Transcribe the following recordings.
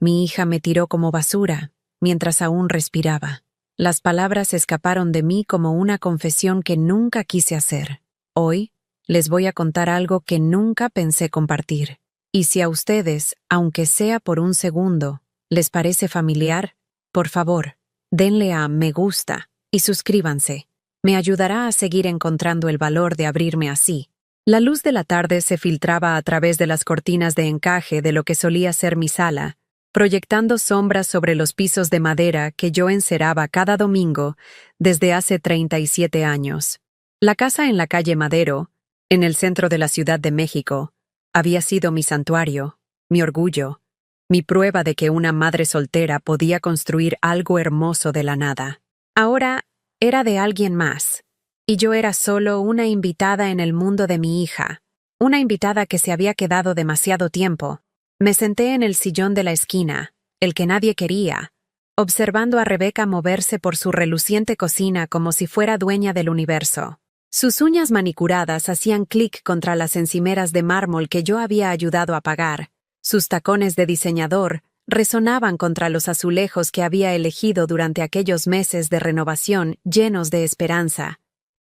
Mi hija me tiró como basura, mientras aún respiraba. Las palabras escaparon de mí como una confesión que nunca quise hacer. Hoy, les voy a contar algo que nunca pensé compartir. Y si a ustedes, aunque sea por un segundo, les parece familiar, por favor, denle a me gusta y suscríbanse. Me ayudará a seguir encontrando el valor de abrirme así. La luz de la tarde se filtraba a través de las cortinas de encaje de lo que solía ser mi sala, proyectando sombras sobre los pisos de madera que yo enceraba cada domingo desde hace 37 años. La casa en la calle Madero, en el centro de la Ciudad de México, había sido mi santuario, mi orgullo, mi prueba de que una madre soltera podía construir algo hermoso de la nada. Ahora era de alguien más, y yo era solo una invitada en el mundo de mi hija, una invitada que se había quedado demasiado tiempo. Me senté en el sillón de la esquina, el que nadie quería, observando a Rebeca moverse por su reluciente cocina como si fuera dueña del universo. Sus uñas manicuradas hacían clic contra las encimeras de mármol que yo había ayudado a pagar. Sus tacones de diseñador resonaban contra los azulejos que había elegido durante aquellos meses de renovación llenos de esperanza.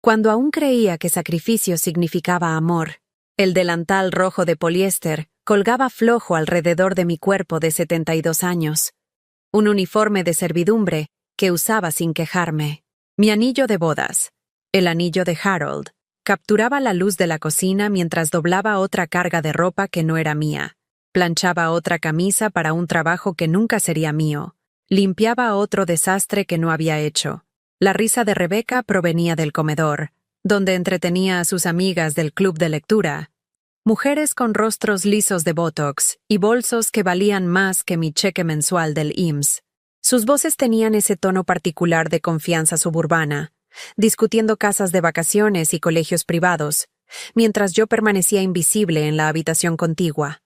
Cuando aún creía que sacrificio significaba amor, el delantal rojo de poliéster colgaba flojo alrededor de mi cuerpo de 72 años. Un uniforme de servidumbre que usaba sin quejarme. Mi anillo de bodas, el anillo de Harold, capturaba la luz de la cocina mientras doblaba otra carga de ropa que no era mía. Planchaba otra camisa para un trabajo que nunca sería mío. Limpiaba otro desastre que no había hecho. La risa de Rebeca provenía del comedor, donde entretenía a sus amigas del club de lectura. Mujeres con rostros lisos de botox y bolsos que valían más que mi cheque mensual del IMSS. Sus voces tenían ese tono particular de confianza suburbana, discutiendo casas de vacaciones y colegios privados, mientras yo permanecía invisible en la habitación contigua,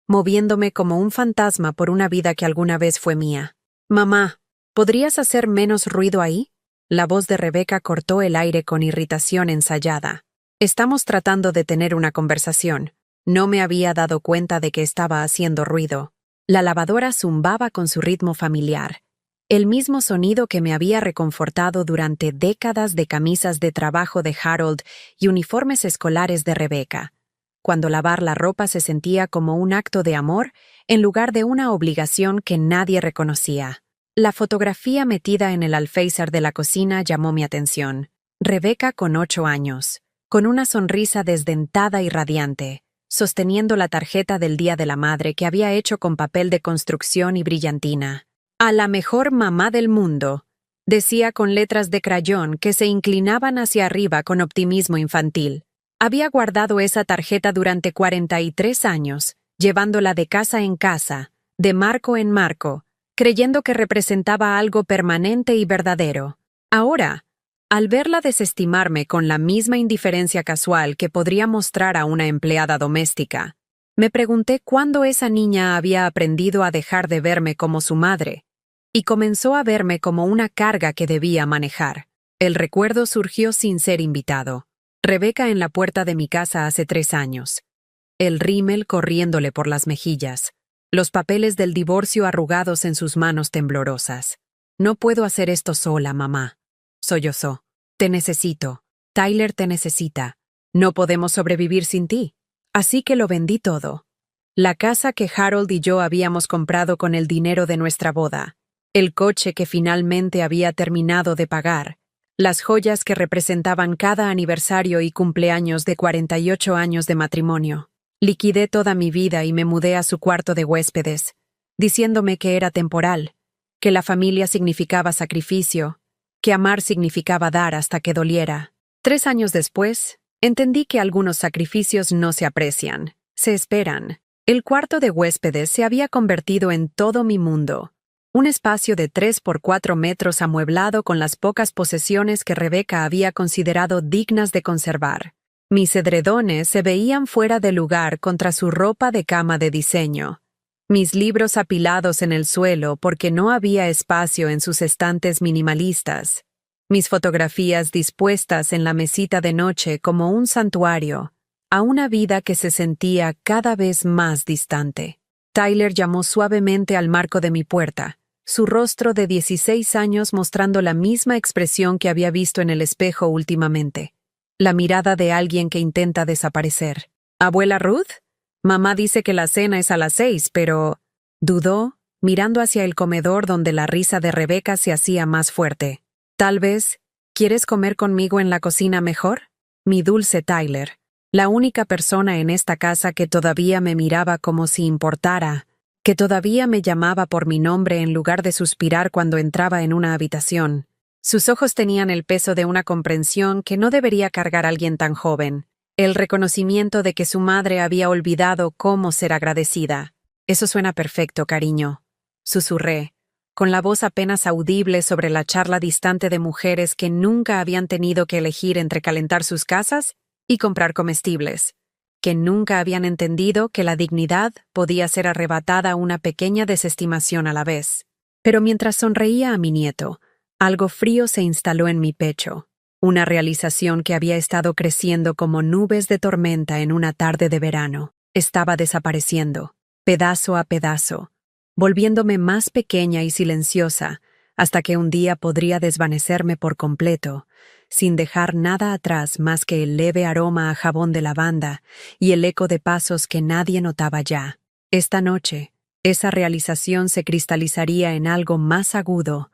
moviéndome como un fantasma por una vida que alguna vez fue mía. «Mamá, ¿podrías hacer menos ruido ahí?» La voz de Rebeca cortó el aire con irritación ensayada. Estamos tratando de tener una conversación. No me había dado cuenta de que estaba haciendo ruido. La lavadora zumbaba con su ritmo familiar, el mismo sonido que me había reconfortado durante décadas de camisas de trabajo de Harold y uniformes escolares de Rebeca, cuando lavar la ropa se sentía como un acto de amor en lugar de una obligación que nadie reconocía. La fotografía metida en el alféizar de la cocina llamó mi atención. Rebeca con 8 años. Con una sonrisa desdentada y radiante, sosteniendo la tarjeta del Día de la Madre que había hecho con papel de construcción y brillantina. «A la mejor mamá del mundo», decía con letras de crayón que se inclinaban hacia arriba con optimismo infantil. Había guardado esa tarjeta durante 43 años, llevándola de casa en casa, de marco en marco, creyendo que representaba algo permanente y verdadero. Ahora, al verla desestimarme con la misma indiferencia casual que podría mostrar a una empleada doméstica, me pregunté cuándo esa niña había aprendido a dejar de verme como su madre, y comenzó a verme como una carga que debía manejar. El recuerdo surgió sin ser invitado. Rebeca en la puerta de mi casa hace 3 años. El rímel corriéndole por las mejillas, los papeles del divorcio arrugados en sus manos temblorosas. «No puedo hacer esto sola, mamá», sollozó. «Te necesito. Tyler te necesita. No podemos sobrevivir sin ti». Así que lo vendí todo. La casa que Harold y yo habíamos comprado con el dinero de nuestra boda, el coche que finalmente había terminado de pagar, las joyas que representaban cada aniversario y cumpleaños de 48 años de matrimonio. Liquidé toda mi vida y me mudé a su cuarto de huéspedes, diciéndome que era temporal, que la familia significaba sacrificio, que amar significaba dar hasta que doliera. 3 años después, entendí que algunos sacrificios no se aprecian, se esperan. El cuarto de huéspedes se había convertido en todo mi mundo, un espacio de 3 por 4 metros amueblado con las pocas posesiones que Rebeca había considerado dignas de conservar. Mis edredones se veían fuera de lugar contra su ropa de cama de diseño. Mis libros apilados en el suelo porque no había espacio en sus estantes minimalistas. Mis fotografías dispuestas en la mesita de noche como un santuario a una vida que se sentía cada vez más distante. Tyler llamó suavemente al marco de mi puerta, su rostro de 16 años mostrando la misma expresión que había visto en el espejo últimamente. La mirada de alguien que intenta desaparecer. ¿Abuela Ruth? Mamá dice que la cena es a las 6, pero... Dudó, mirando hacia el comedor donde la risa de Rebeca se hacía más fuerte. Tal vez, ¿quieres comer conmigo en la cocina mejor? Mi dulce Tyler, la única persona en esta casa que todavía me miraba como si importara, que todavía me llamaba por mi nombre en lugar de suspirar cuando entraba en una habitación. Sus ojos tenían el peso de una comprensión que no debería cargar alguien tan joven, el reconocimiento de que su madre había olvidado cómo ser agradecida. Eso suena perfecto, cariño, susurré, con la voz apenas audible sobre la charla distante de mujeres que nunca habían tenido que elegir entre calentar sus casas y comprar comestibles, que nunca habían entendido que la dignidad podía ser arrebatada a una pequeña desestimación a la vez. Pero mientras sonreía a mi nieto, algo frío se instaló en mi pecho, una realización que había estado creciendo como nubes de tormenta en una tarde de verano. Estaba desapareciendo, pedazo a pedazo, volviéndome más pequeña y silenciosa, hasta que un día podría desvanecerme por completo, sin dejar nada atrás más que el leve aroma a jabón de lavanda y el eco de pasos que nadie notaba ya. Esta noche, esa realización se cristalizaría en algo más agudo,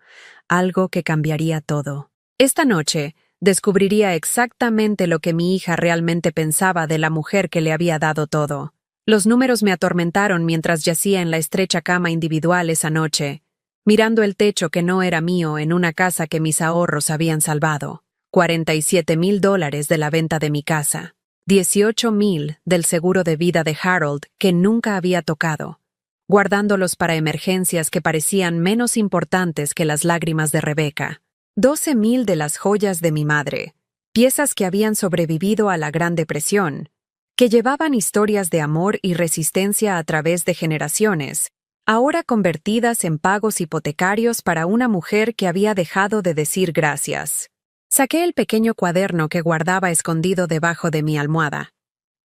algo que cambiaría todo. Esta noche, descubriría exactamente lo que mi hija realmente pensaba de la mujer que le había dado todo. Los números me atormentaron mientras yacía en la estrecha cama individual esa noche, mirando el techo que no era mío en una casa que mis ahorros habían salvado. $47,000 de la venta de mi casa. $18,000 del seguro de vida de Harold que nunca había tocado, guardándolos para emergencias que parecían menos importantes que las lágrimas de Rebeca. $12,000 de las joyas de mi madre, piezas que habían sobrevivido a la Gran Depresión, que llevaban historias de amor y resistencia a través de generaciones, ahora convertidas en pagos hipotecarios para una mujer que había dejado de decir gracias. Saqué el pequeño cuaderno que guardaba escondido debajo de mi almohada.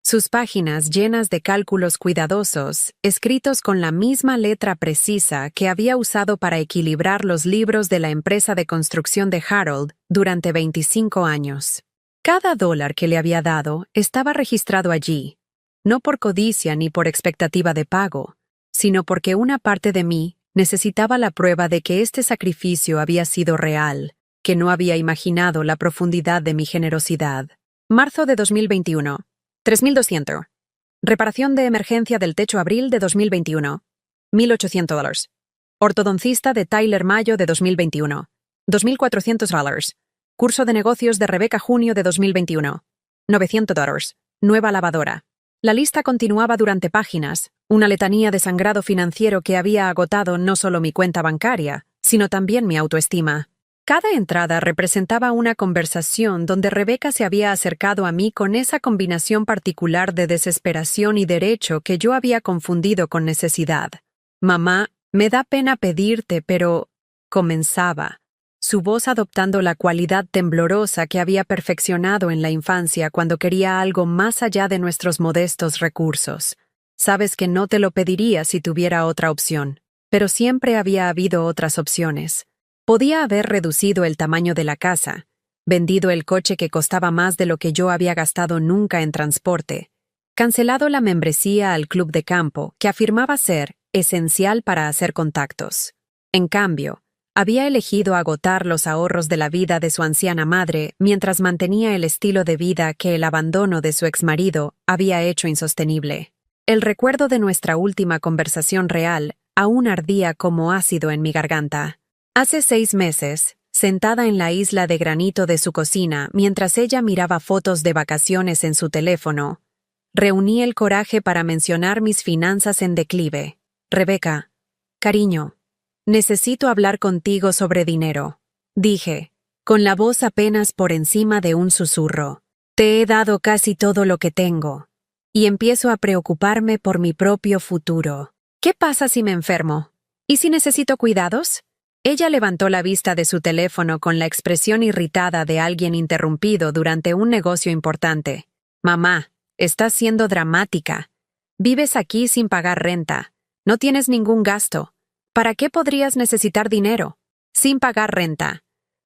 Sus páginas llenas de cálculos cuidadosos, escritos con la misma letra precisa que había usado para equilibrar los libros de la empresa de construcción de Harold durante 25 años. Cada dólar que le había dado estaba registrado allí, no por codicia ni por expectativa de pago, sino porque una parte de mí necesitaba la prueba de que este sacrificio había sido real, que no había imaginado la profundidad de mi generosidad. Marzo de 2021. 3,200. Reparación de emergencia del techo abril de 2021. $1,800. Ortodoncista de Tyler mayo de 2021. $2,400. Curso de negocios de Rebeca junio de 2021. $900. Nueva lavadora. La lista continuaba durante páginas, una letanía de sangrado financiero que había agotado no solo mi cuenta bancaria, sino también mi autoestima. Cada entrada representaba una conversación donde Rebeca se había acercado a mí con esa combinación particular de desesperación y derecho que yo había confundido con necesidad. «Mamá, me da pena pedirte, pero...» comenzaba, su voz adoptando la cualidad temblorosa que había perfeccionado en la infancia cuando quería algo más allá de nuestros modestos recursos. «Sabes que no te lo pediría si tuviera otra opción, pero siempre había habido otras opciones. Podía haber reducido el tamaño de la casa, vendido el coche que costaba más de lo que yo había gastado nunca en transporte, cancelado la membresía al club de campo que afirmaba ser esencial para hacer contactos. En cambio, había elegido agotar los ahorros de la vida de su anciana madre mientras mantenía el estilo de vida que el abandono de su exmarido había hecho insostenible. El recuerdo de nuestra última conversación real aún ardía como ácido en mi garganta. Hace 6 meses, sentada en la isla de granito de su cocina mientras ella miraba fotos de vacaciones en su teléfono, reuní el coraje para mencionar mis finanzas en declive. «Rebeca, cariño, necesito hablar contigo sobre dinero», dije, con la voz apenas por encima de un susurro. «Te he dado casi todo lo que tengo, y empiezo a preocuparme por mi propio futuro. ¿Qué pasa si me enfermo? ¿Y si necesito cuidados?» Ella levantó la vista de su teléfono con la expresión irritada de alguien interrumpido durante un negocio importante. «Mamá, estás siendo dramática. Vives aquí sin pagar renta. No tienes ningún gasto. ¿Para qué podrías necesitar dinero? Sin pagar renta.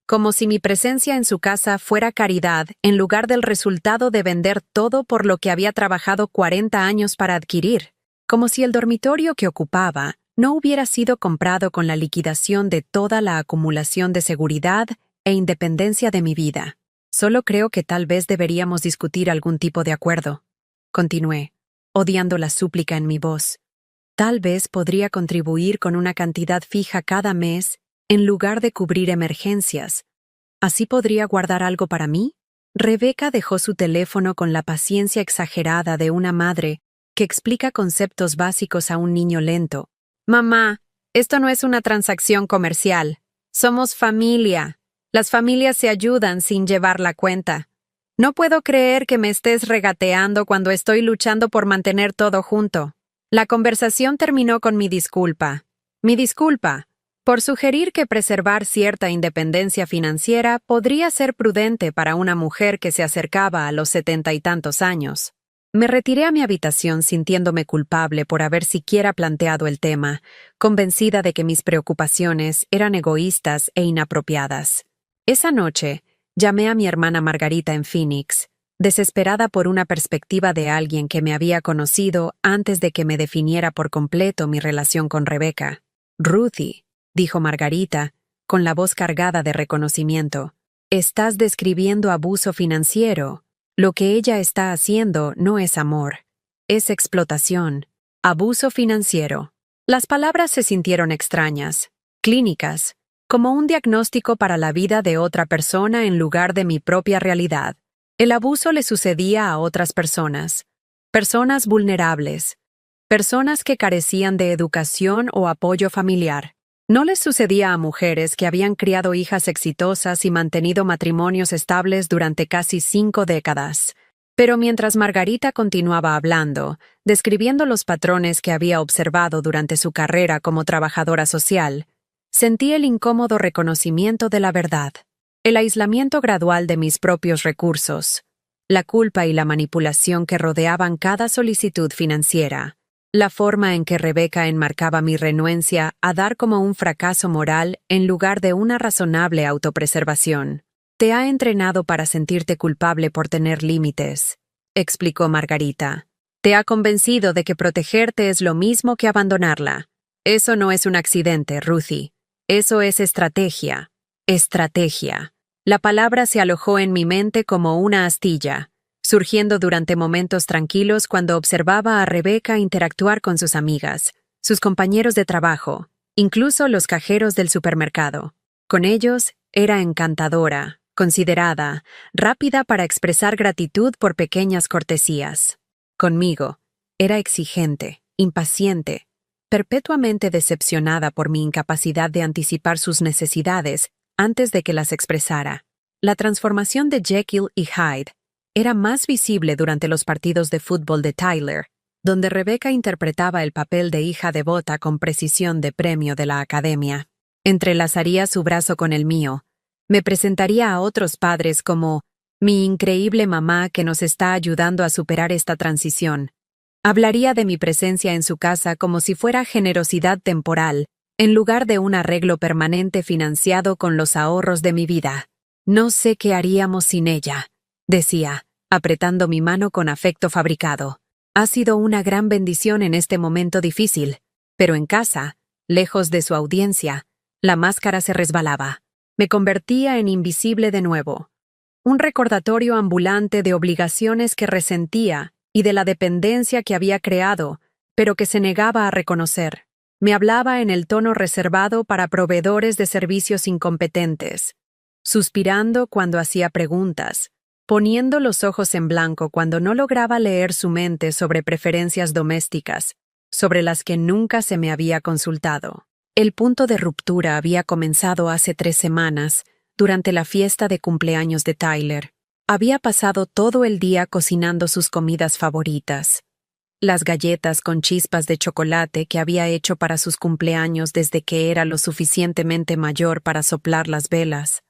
Como si mi presencia en su casa fuera caridad en lugar del resultado de vender todo por lo que había trabajado 40 años para adquirir. Como si el dormitorio que ocupaba no hubiera sido comprado con la liquidación de toda la acumulación de seguridad e independencia de mi vida. Solo creo que tal vez deberíamos discutir algún tipo de acuerdo. Continué, odiando la súplica en mi voz. Tal vez podría contribuir con una cantidad fija cada mes en lugar de cubrir emergencias. ¿Así podría guardar algo para mí? Rebeca dejó su teléfono con la paciencia exagerada de una madre que explica conceptos básicos a un niño lento. Mamá, esto no es una transacción comercial. Somos familia. Las familias se ayudan sin llevar la cuenta. No puedo creer que me estés regateando cuando estoy luchando por mantener todo junto. La conversación terminó con mi disculpa. Mi disculpa, por sugerir que preservar cierta independencia financiera podría ser prudente para una mujer que se acercaba a los 70 y tantos años. Me retiré a mi habitación sintiéndome culpable por haber siquiera planteado el tema, convencida de que mis preocupaciones eran egoístas e inapropiadas. Esa noche, llamé a mi hermana Margarita en Phoenix, desesperada por una perspectiva de alguien que me había conocido antes de que me definiera por completo mi relación con Rebeca. Ruthie, dijo Margarita, con la voz cargada de reconocimiento, estás describiendo abuso financiero. Lo que ella está haciendo no es amor, es explotación, abuso financiero. Las palabras se sintieron extrañas, clínicas, como un diagnóstico para la vida de otra persona en lugar de mi propia realidad. El abuso le sucedía a otras personas vulnerables, personas que carecían de educación o apoyo familiar. No les sucedía a mujeres que habían criado hijas exitosas y mantenido matrimonios estables durante casi 5 décadas. Pero mientras Margarita continuaba hablando, describiendo los patrones que había observado durante su carrera como trabajadora social, sentí el incómodo reconocimiento de la verdad, el aislamiento gradual de mis propios recursos, la culpa y la manipulación que rodeaban cada solicitud financiera. La forma en que Rebeca enmarcaba mi renuencia a dar como un fracaso moral en lugar de una razonable autopreservación. Te ha entrenado para sentirte culpable por tener límites, explicó Margarita. Te ha convencido de que protegerte es lo mismo que abandonarla. Eso no es un accidente, Ruthie. Eso es estrategia. Estrategia. La palabra se alojó en mi mente como una astilla, surgiendo durante momentos tranquilos cuando observaba a Rebeca interactuar con sus amigas, sus compañeros de trabajo, incluso los cajeros del supermercado. Con ellos era encantadora, considerada, rápida para expresar gratitud por pequeñas cortesías. Conmigo, era exigente, impaciente, perpetuamente decepcionada por mi incapacidad de anticipar sus necesidades antes de que las expresara. La transformación de Jekyll y Hyde era más visible durante los partidos de fútbol de Tyler, donde Rebeca interpretaba el papel de hija devota con precisión de premio de la academia. Entrelazaría su brazo con el mío. Me presentaría a otros padres como mi increíble mamá que nos está ayudando a superar esta transición. Hablaría de mi presencia en su casa como si fuera generosidad temporal, en lugar de un arreglo permanente financiado con los ahorros de mi vida. No sé qué haríamos sin ella, decía, apretando mi mano con afecto fabricado. Ha sido una gran bendición en este momento difícil, pero en casa, lejos de su audiencia, la máscara se resbalaba. Me convertía en invisible de nuevo. Un recordatorio ambulante de obligaciones que resentía y de la dependencia que había creado, pero que se negaba a reconocer. Me hablaba en el tono reservado para proveedores de servicios incompetentes, suspirando cuando hacía preguntas, poniendo los ojos en blanco cuando no lograba leer su mente sobre preferencias domésticas, sobre las que nunca se me había consultado. El punto de ruptura había comenzado hace 3 semanas, durante la fiesta de cumpleaños de Tyler. Había pasado todo el día cocinando sus comidas favoritas. Las galletas con chispas de chocolate que había hecho para sus cumpleaños desde que era lo suficientemente mayor para soplar las velas.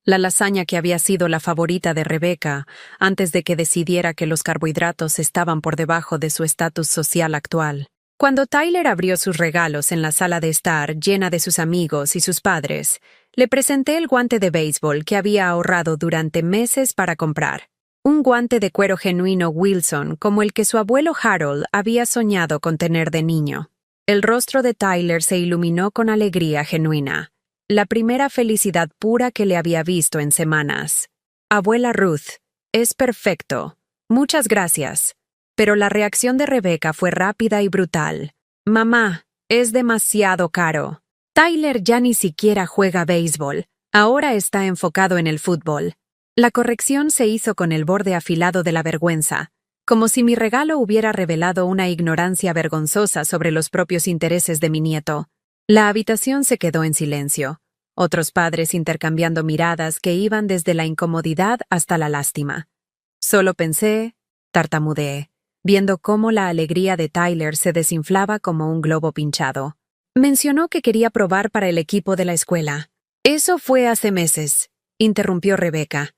La lasaña que había sido la favorita de Rebeca antes de que decidiera que los carbohidratos estaban por debajo de su estatus social actual. Cuando Tyler abrió sus regalos en la sala de estar llena de sus amigos y sus padres, le presenté el guante de béisbol que había ahorrado durante meses para comprar. Un guante de cuero genuino Wilson como el que su abuelo Harold había soñado con tener de niño. El rostro de Tyler se iluminó con alegría genuina, la primera felicidad pura que le había visto en semanas. Abuela Ruth, es perfecto. Muchas gracias. Pero la reacción de Rebecca fue rápida y brutal. Mamá, es demasiado caro. Tyler ya ni siquiera juega béisbol. Ahora está enfocado en el fútbol. La corrección se hizo con el borde afilado de la vergüenza, como si mi regalo hubiera revelado una ignorancia vergonzosa sobre los propios intereses de mi nieto. La habitación se quedó en silencio, otros padres intercambiando miradas que iban desde la incomodidad hasta la lástima. Solo pensé, tartamudeé, viendo cómo la alegría de Tyler se desinflaba como un globo pinchado. Mencionó que quería probar para el equipo de la escuela. Eso fue hace meses, interrumpió Rebecca.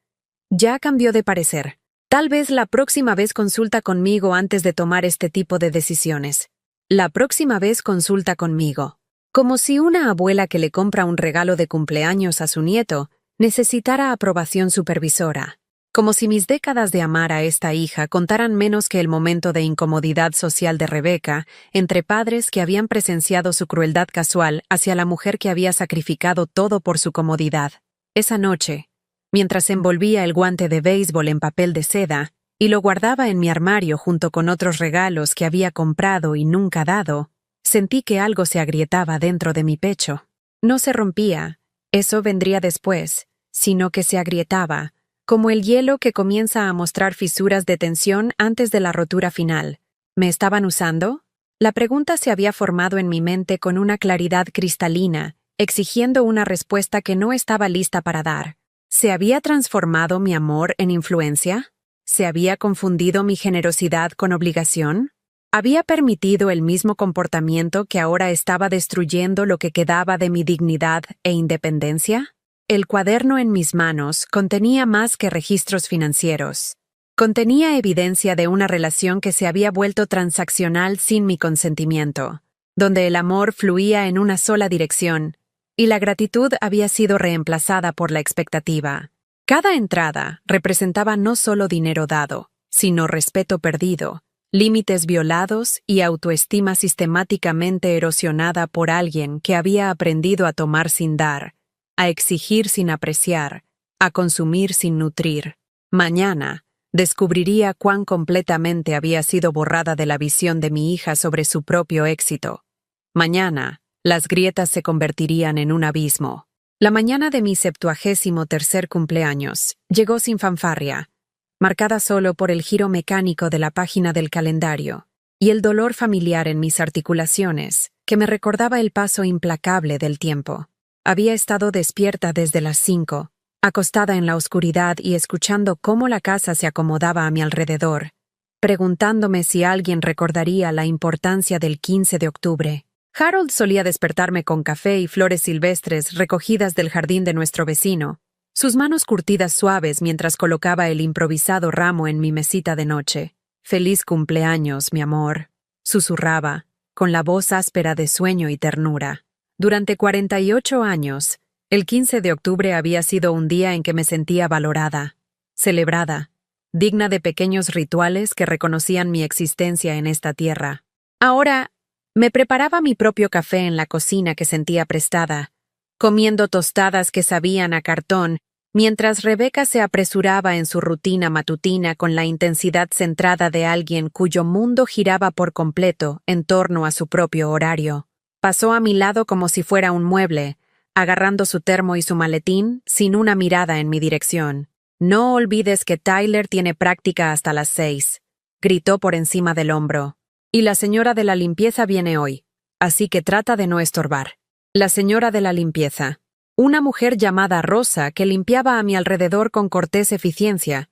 Ya cambió de parecer. Tal vez la próxima vez consulta conmigo antes de tomar este tipo de decisiones. La próxima vez consulta conmigo. Como si una abuela que le compra un regalo de cumpleaños a su nieto necesitara aprobación supervisora. Como si mis décadas de amar a esta hija contaran menos que el momento de incomodidad social de Rebecca entre padres que habían presenciado su crueldad casual hacia la mujer que había sacrificado todo por su comodidad. Esa noche, mientras envolvía el guante de béisbol en papel de seda y lo guardaba en mi armario junto con otros regalos que había comprado y nunca dado, sentí que algo se agrietaba dentro de mi pecho. No se rompía, eso vendría después, sino que se agrietaba, como el hielo que comienza a mostrar fisuras de tensión antes de la rotura final. ¿Me estaban usando? La pregunta se había formado en mi mente con una claridad cristalina, exigiendo una respuesta que no estaba lista para dar. ¿Se había transformado mi amor en influencia? ¿Se había confundido mi generosidad con obligación? ¿Había permitido el mismo comportamiento que ahora estaba destruyendo lo que quedaba de mi dignidad e independencia? El cuaderno en mis manos contenía más que registros financieros. Contenía evidencia de una relación que se había vuelto transaccional sin mi consentimiento, donde el amor fluía en una sola dirección, y la gratitud había sido reemplazada por la expectativa. Cada entrada representaba no solo dinero dado, sino respeto perdido, límites violados y autoestima sistemáticamente erosionada por alguien que había aprendido a tomar sin dar, a exigir sin apreciar, a consumir sin nutrir. Mañana descubriría cuán completamente había sido borrada de la visión de mi hija sobre su propio éxito. Mañana, las grietas se convertirían en un abismo. La mañana de mi 73º cumpleaños llegó sin fanfarria, marcada solo por el giro mecánico de la página del calendario y el dolor familiar en mis articulaciones, que me recordaba el paso implacable del tiempo. Había estado despierta desde las 5, acostada en la oscuridad y escuchando cómo la casa se acomodaba a mi alrededor, preguntándome si alguien recordaría la importancia del 15 de octubre. Harold solía despertarme con café y flores silvestres recogidas del jardín de nuestro vecino, sus manos curtidas suaves mientras colocaba el improvisado ramo en mi mesita de noche. «Feliz cumpleaños, mi amor», susurraba, con la voz áspera de sueño y ternura. Durante 48 años, el 15 de octubre había sido un día en que me sentía valorada, celebrada, digna de pequeños rituales que reconocían mi existencia en esta tierra. Ahora, me preparaba mi propio café en la cocina que sentía prestada, comiendo tostadas que sabían a cartón, mientras Rebecca se apresuraba en su rutina matutina con la intensidad centrada de alguien cuyo mundo giraba por completo en torno a su propio horario. Pasó a mi lado como si fuera un mueble, agarrando su termo y su maletín sin una mirada en mi dirección. «No olvides que Tyler tiene práctica hasta las 6», gritó por encima del hombro. «Y la señora de la limpieza viene hoy, así que trata de no estorbar». La señora de la limpieza. Una mujer llamada Rosa que limpiaba a mi alrededor con cortés eficiencia,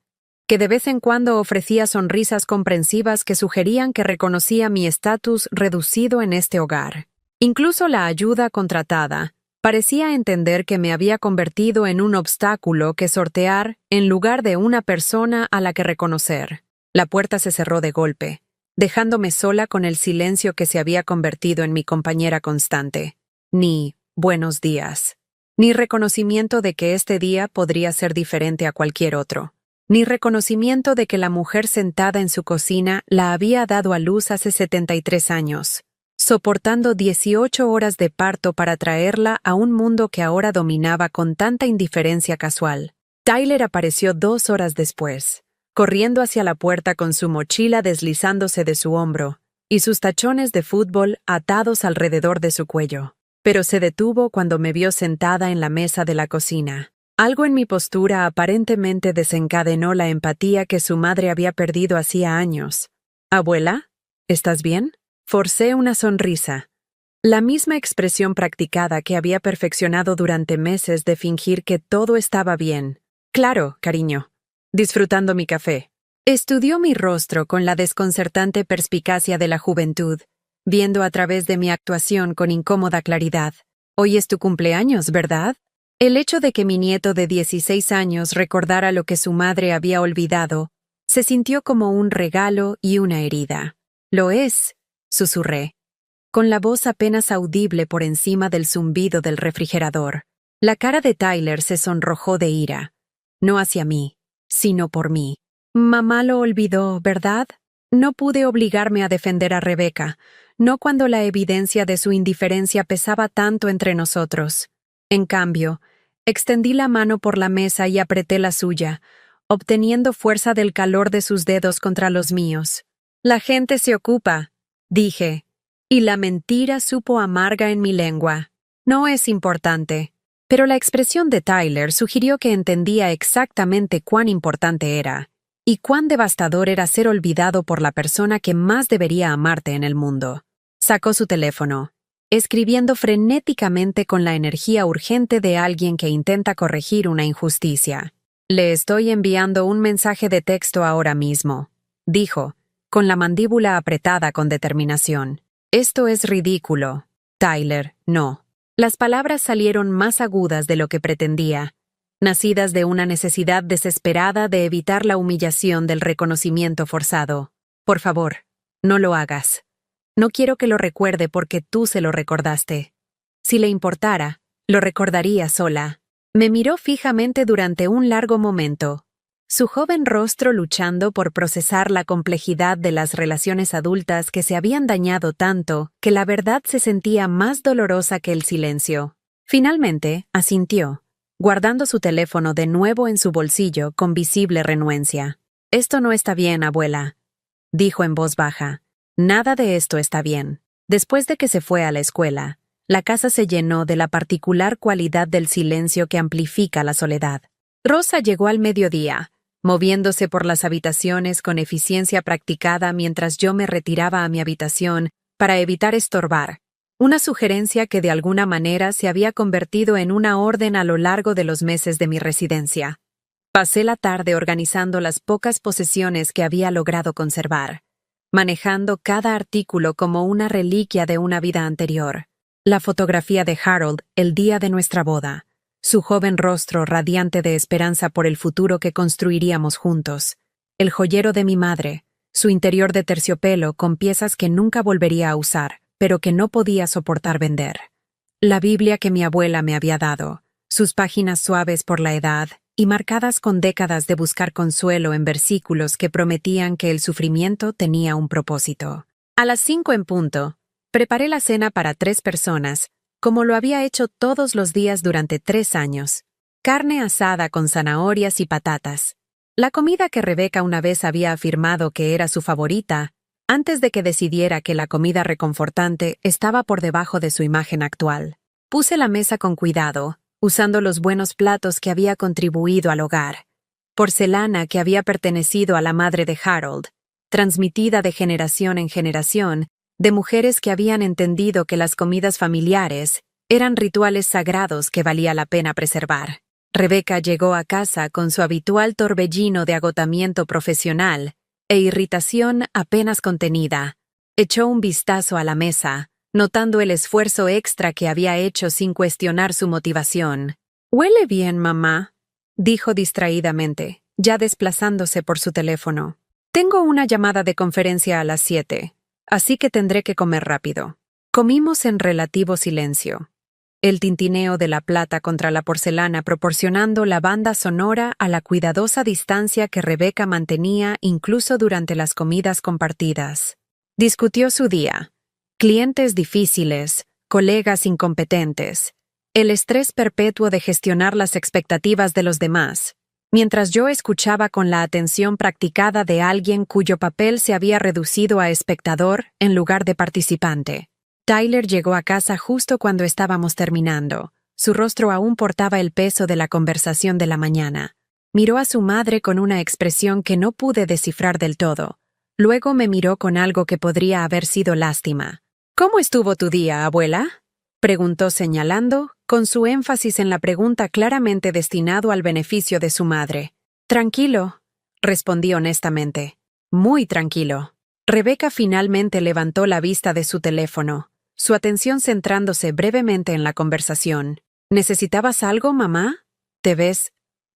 que de vez en cuando ofrecía sonrisas comprensivas que sugerían que reconocía mi estatus reducido en este hogar. Incluso la ayuda contratada parecía entender que me había convertido en un obstáculo que sortear en lugar de una persona a la que reconocer. La puerta se cerró de golpe, dejándome sola con el silencio que se había convertido en mi compañera constante. Ni buenos días, ni reconocimiento de que este día podría ser diferente a cualquier otro, ni reconocimiento de que la mujer sentada en su cocina la había dado a luz hace 73 años, soportando 18 horas de parto para traerla a un mundo que ahora dominaba con tanta indiferencia casual. Tyler apareció 2 horas después, corriendo hacia la puerta con su mochila deslizándose de su hombro y sus tachones de fútbol atados alrededor de su cuello. Pero se detuvo cuando me vio sentada en la mesa de la cocina. Algo en mi postura aparentemente desencadenó la empatía que su madre había perdido hacía años. «Abuela, ¿estás bien?» Forcé una sonrisa. La misma expresión practicada que había perfeccionado durante meses de fingir que todo estaba bien. «Claro, cariño. Disfrutando mi café». Estudió mi rostro con la desconcertante perspicacia de la juventud, viendo a través de mi actuación con incómoda claridad. «Hoy es tu cumpleaños, ¿verdad?» El hecho de que mi nieto de 16 años recordara lo que su madre había olvidado, se sintió como un regalo y una herida. «Lo es», susurré, con la voz apenas audible por encima del zumbido del refrigerador. La cara de Tyler se sonrojó de ira, no hacia mí, sino por mí. «Mamá lo olvidó, ¿verdad?» No pude obligarme a defender a Rebecca, no cuando la evidencia de su indiferencia pesaba tanto entre nosotros. En cambio, extendí la mano por la mesa y apreté la suya, obteniendo fuerza del calor de sus dedos contra los míos. «La gente se ocupa», dije, y la mentira supo amarga en mi lengua. «No es importante». Pero la expresión de Tyler sugirió que entendía exactamente cuán importante era, y cuán devastador era ser olvidado por la persona que más debería amarte en el mundo. Sacó su teléfono, escribiendo frenéticamente con la energía urgente de alguien que intenta corregir una injusticia. «Le estoy enviando un mensaje de texto ahora mismo», dijo, con la mandíbula apretada con determinación. «Esto es ridículo. Tyler, no». Las palabras salieron más agudas de lo que pretendía, nacidas de una necesidad desesperada de evitar la humillación del reconocimiento forzado. «Por favor, no lo hagas. No quiero que lo recuerde porque tú se lo recordaste. Si le importara, lo recordaría sola». Me miró fijamente durante un largo momento, su joven rostro luchando por procesar la complejidad de las relaciones adultas que se habían dañado tanto que la verdad se sentía más dolorosa que el silencio. Finalmente, asintió, guardando su teléfono de nuevo en su bolsillo con visible renuencia. «Esto no está bien, abuela», dijo en voz baja. «Nada de esto está bien». Después de que se fue a la escuela, la casa se llenó de la particular cualidad del silencio que amplifica la soledad. Rosa llegó al mediodía, moviéndose por las habitaciones con eficiencia practicada mientras yo me retiraba a mi habitación para evitar estorbar, una sugerencia que de alguna manera se había convertido en una orden a lo largo de los meses de mi residencia. Pasé la tarde organizando las pocas posesiones que había logrado conservar, manejando cada artículo como una reliquia de una vida anterior. La fotografía de Harold el día de nuestra boda, su joven rostro radiante de esperanza por el futuro que construiríamos juntos, el joyero de mi madre, su interior de terciopelo con piezas que nunca volvería a usar, pero que no podía soportar vender. La Biblia que mi abuela me había dado, sus páginas suaves por la edad y marcadas con décadas de buscar consuelo en versículos que prometían que el sufrimiento tenía un propósito. A las 5 en punto, preparé la cena para 3 personas, como lo había hecho todos los días durante 3 años. Carne asada con zanahorias y patatas. La comida que Rebecca una vez había afirmado que era su favorita, antes de que decidiera que la comida reconfortante estaba por debajo de su imagen actual. Puse la mesa con cuidado, usando los buenos platos que había contribuido al hogar. Porcelana que había pertenecido a la madre de Harold, transmitida de generación en generación, de mujeres que habían entendido que las comidas familiares eran rituales sagrados que valía la pena preservar. Rebecca llegó a casa con su habitual torbellino de agotamiento profesional e irritación apenas contenida. Echó un vistazo a la mesa, notando el esfuerzo extra que había hecho sin cuestionar su motivación. «Huele bien, mamá», dijo distraídamente, ya desplazándose por su teléfono. Tengo una llamada de conferencia a las 7, así que tendré que comer rápido. Comimos en relativo silencio. El tintineo de la plata contra la porcelana proporcionando la banda sonora a la cuidadosa distancia que Rebeca mantenía incluso durante las comidas compartidas. Discutió su día. Clientes difíciles, colegas incompetentes, el estrés perpetuo de gestionar las expectativas de los demás, mientras yo escuchaba con la atención practicada de alguien cuyo papel se había reducido a espectador en lugar de participante. Tyler llegó a casa justo cuando estábamos terminando. Su rostro aún portaba el peso de la conversación de la mañana. Miró a su madre con una expresión que no pude descifrar del todo. Luego me miró con algo que podría haber sido lástima. «¿Cómo estuvo tu día, abuela?», preguntó señalando, con su énfasis en la pregunta claramente destinado al beneficio de su madre. «Tranquilo», respondí honestamente. «Muy tranquilo». Rebeca finalmente levantó la vista de su teléfono, su atención centrándose brevemente en la conversación. «¿Necesitabas algo, mamá? Te ves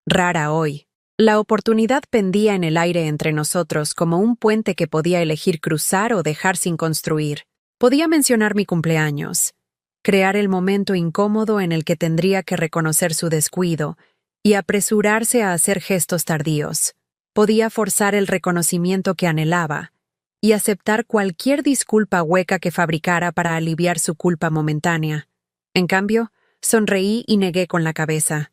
rara hoy». La oportunidad pendía en el aire entre nosotros como un puente que podía elegir cruzar o dejar sin construir. Podía mencionar mi cumpleaños, crear el momento incómodo en el que tendría que reconocer su descuido y apresurarse a hacer gestos tardíos. Podía forzar el reconocimiento que anhelaba y aceptar cualquier disculpa hueca que fabricara para aliviar su culpa momentánea. En cambio, sonreí y negué con la cabeza.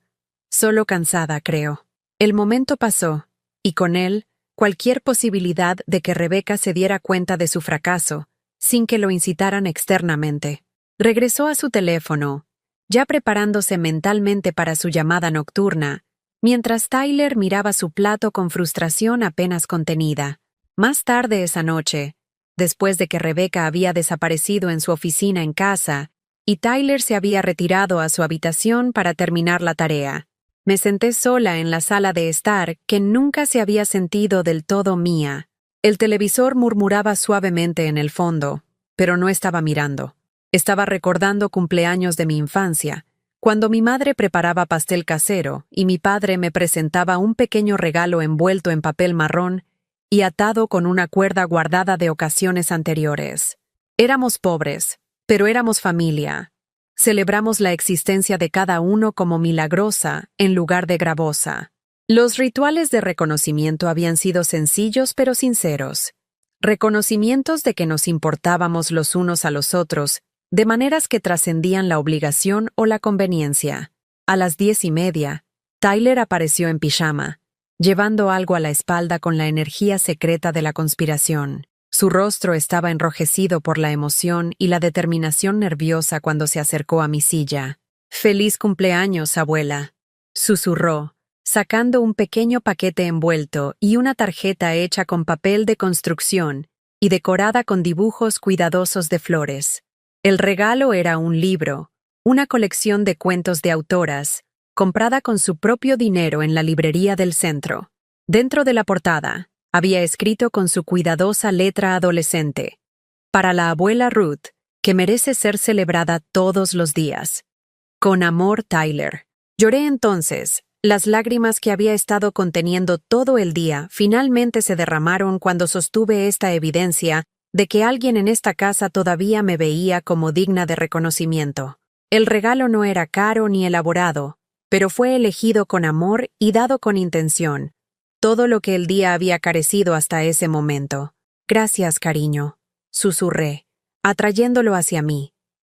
Solo cansada, creo. El momento pasó, y con él, cualquier posibilidad de que Rebeca se diera cuenta de su fracaso, sin que lo incitaran externamente. Regresó a su teléfono, ya preparándose mentalmente para su llamada nocturna, mientras Tyler miraba su plato con frustración apenas contenida. Más tarde esa noche, después de que Rebeca había desaparecido en su oficina en casa y Tyler se había retirado a su habitación para terminar la tarea, me senté sola en la sala de estar que nunca se había sentido del todo mía. El televisor murmuraba suavemente en el fondo, pero no estaba mirando. Estaba recordando cumpleaños de mi infancia, cuando mi madre preparaba pastel casero y mi padre me presentaba un pequeño regalo envuelto en papel marrón y atado con una cuerda guardada de ocasiones anteriores. Éramos pobres, pero éramos familia. Celebramos la existencia de cada uno como milagrosa en lugar de gravosa. Los rituales de reconocimiento habían sido sencillos pero sinceros. Reconocimientos de que nos importábamos los unos a los otros, de maneras que trascendían la obligación o la conveniencia. A las 10:30, Tyler apareció en pijama, llevando algo a la espalda con la energía secreta de la conspiración. Su rostro estaba enrojecido por la emoción y la determinación nerviosa cuando se acercó a mi silla. «Feliz cumpleaños, abuela», susurró, sacando un pequeño paquete envuelto y una tarjeta hecha con papel de construcción y decorada con dibujos cuidadosos de flores. El regalo era un libro, una colección de cuentos de autoras, comprada con su propio dinero en la librería del centro. Dentro de la portada, había escrito con su cuidadosa letra adolescente: «Para la abuela Ruth, que merece ser celebrada todos los días. Con amor, Tyler». Lloré entonces. Las lágrimas que había estado conteniendo todo el día finalmente se derramaron cuando sostuve esta evidencia de que alguien en esta casa todavía me veía como digna de reconocimiento. El regalo no era caro ni elaborado, pero fue elegido con amor y dado con intención. Todo lo que el día había carecido hasta ese momento. «Gracias, cariño», susurré, atrayéndolo hacia mí.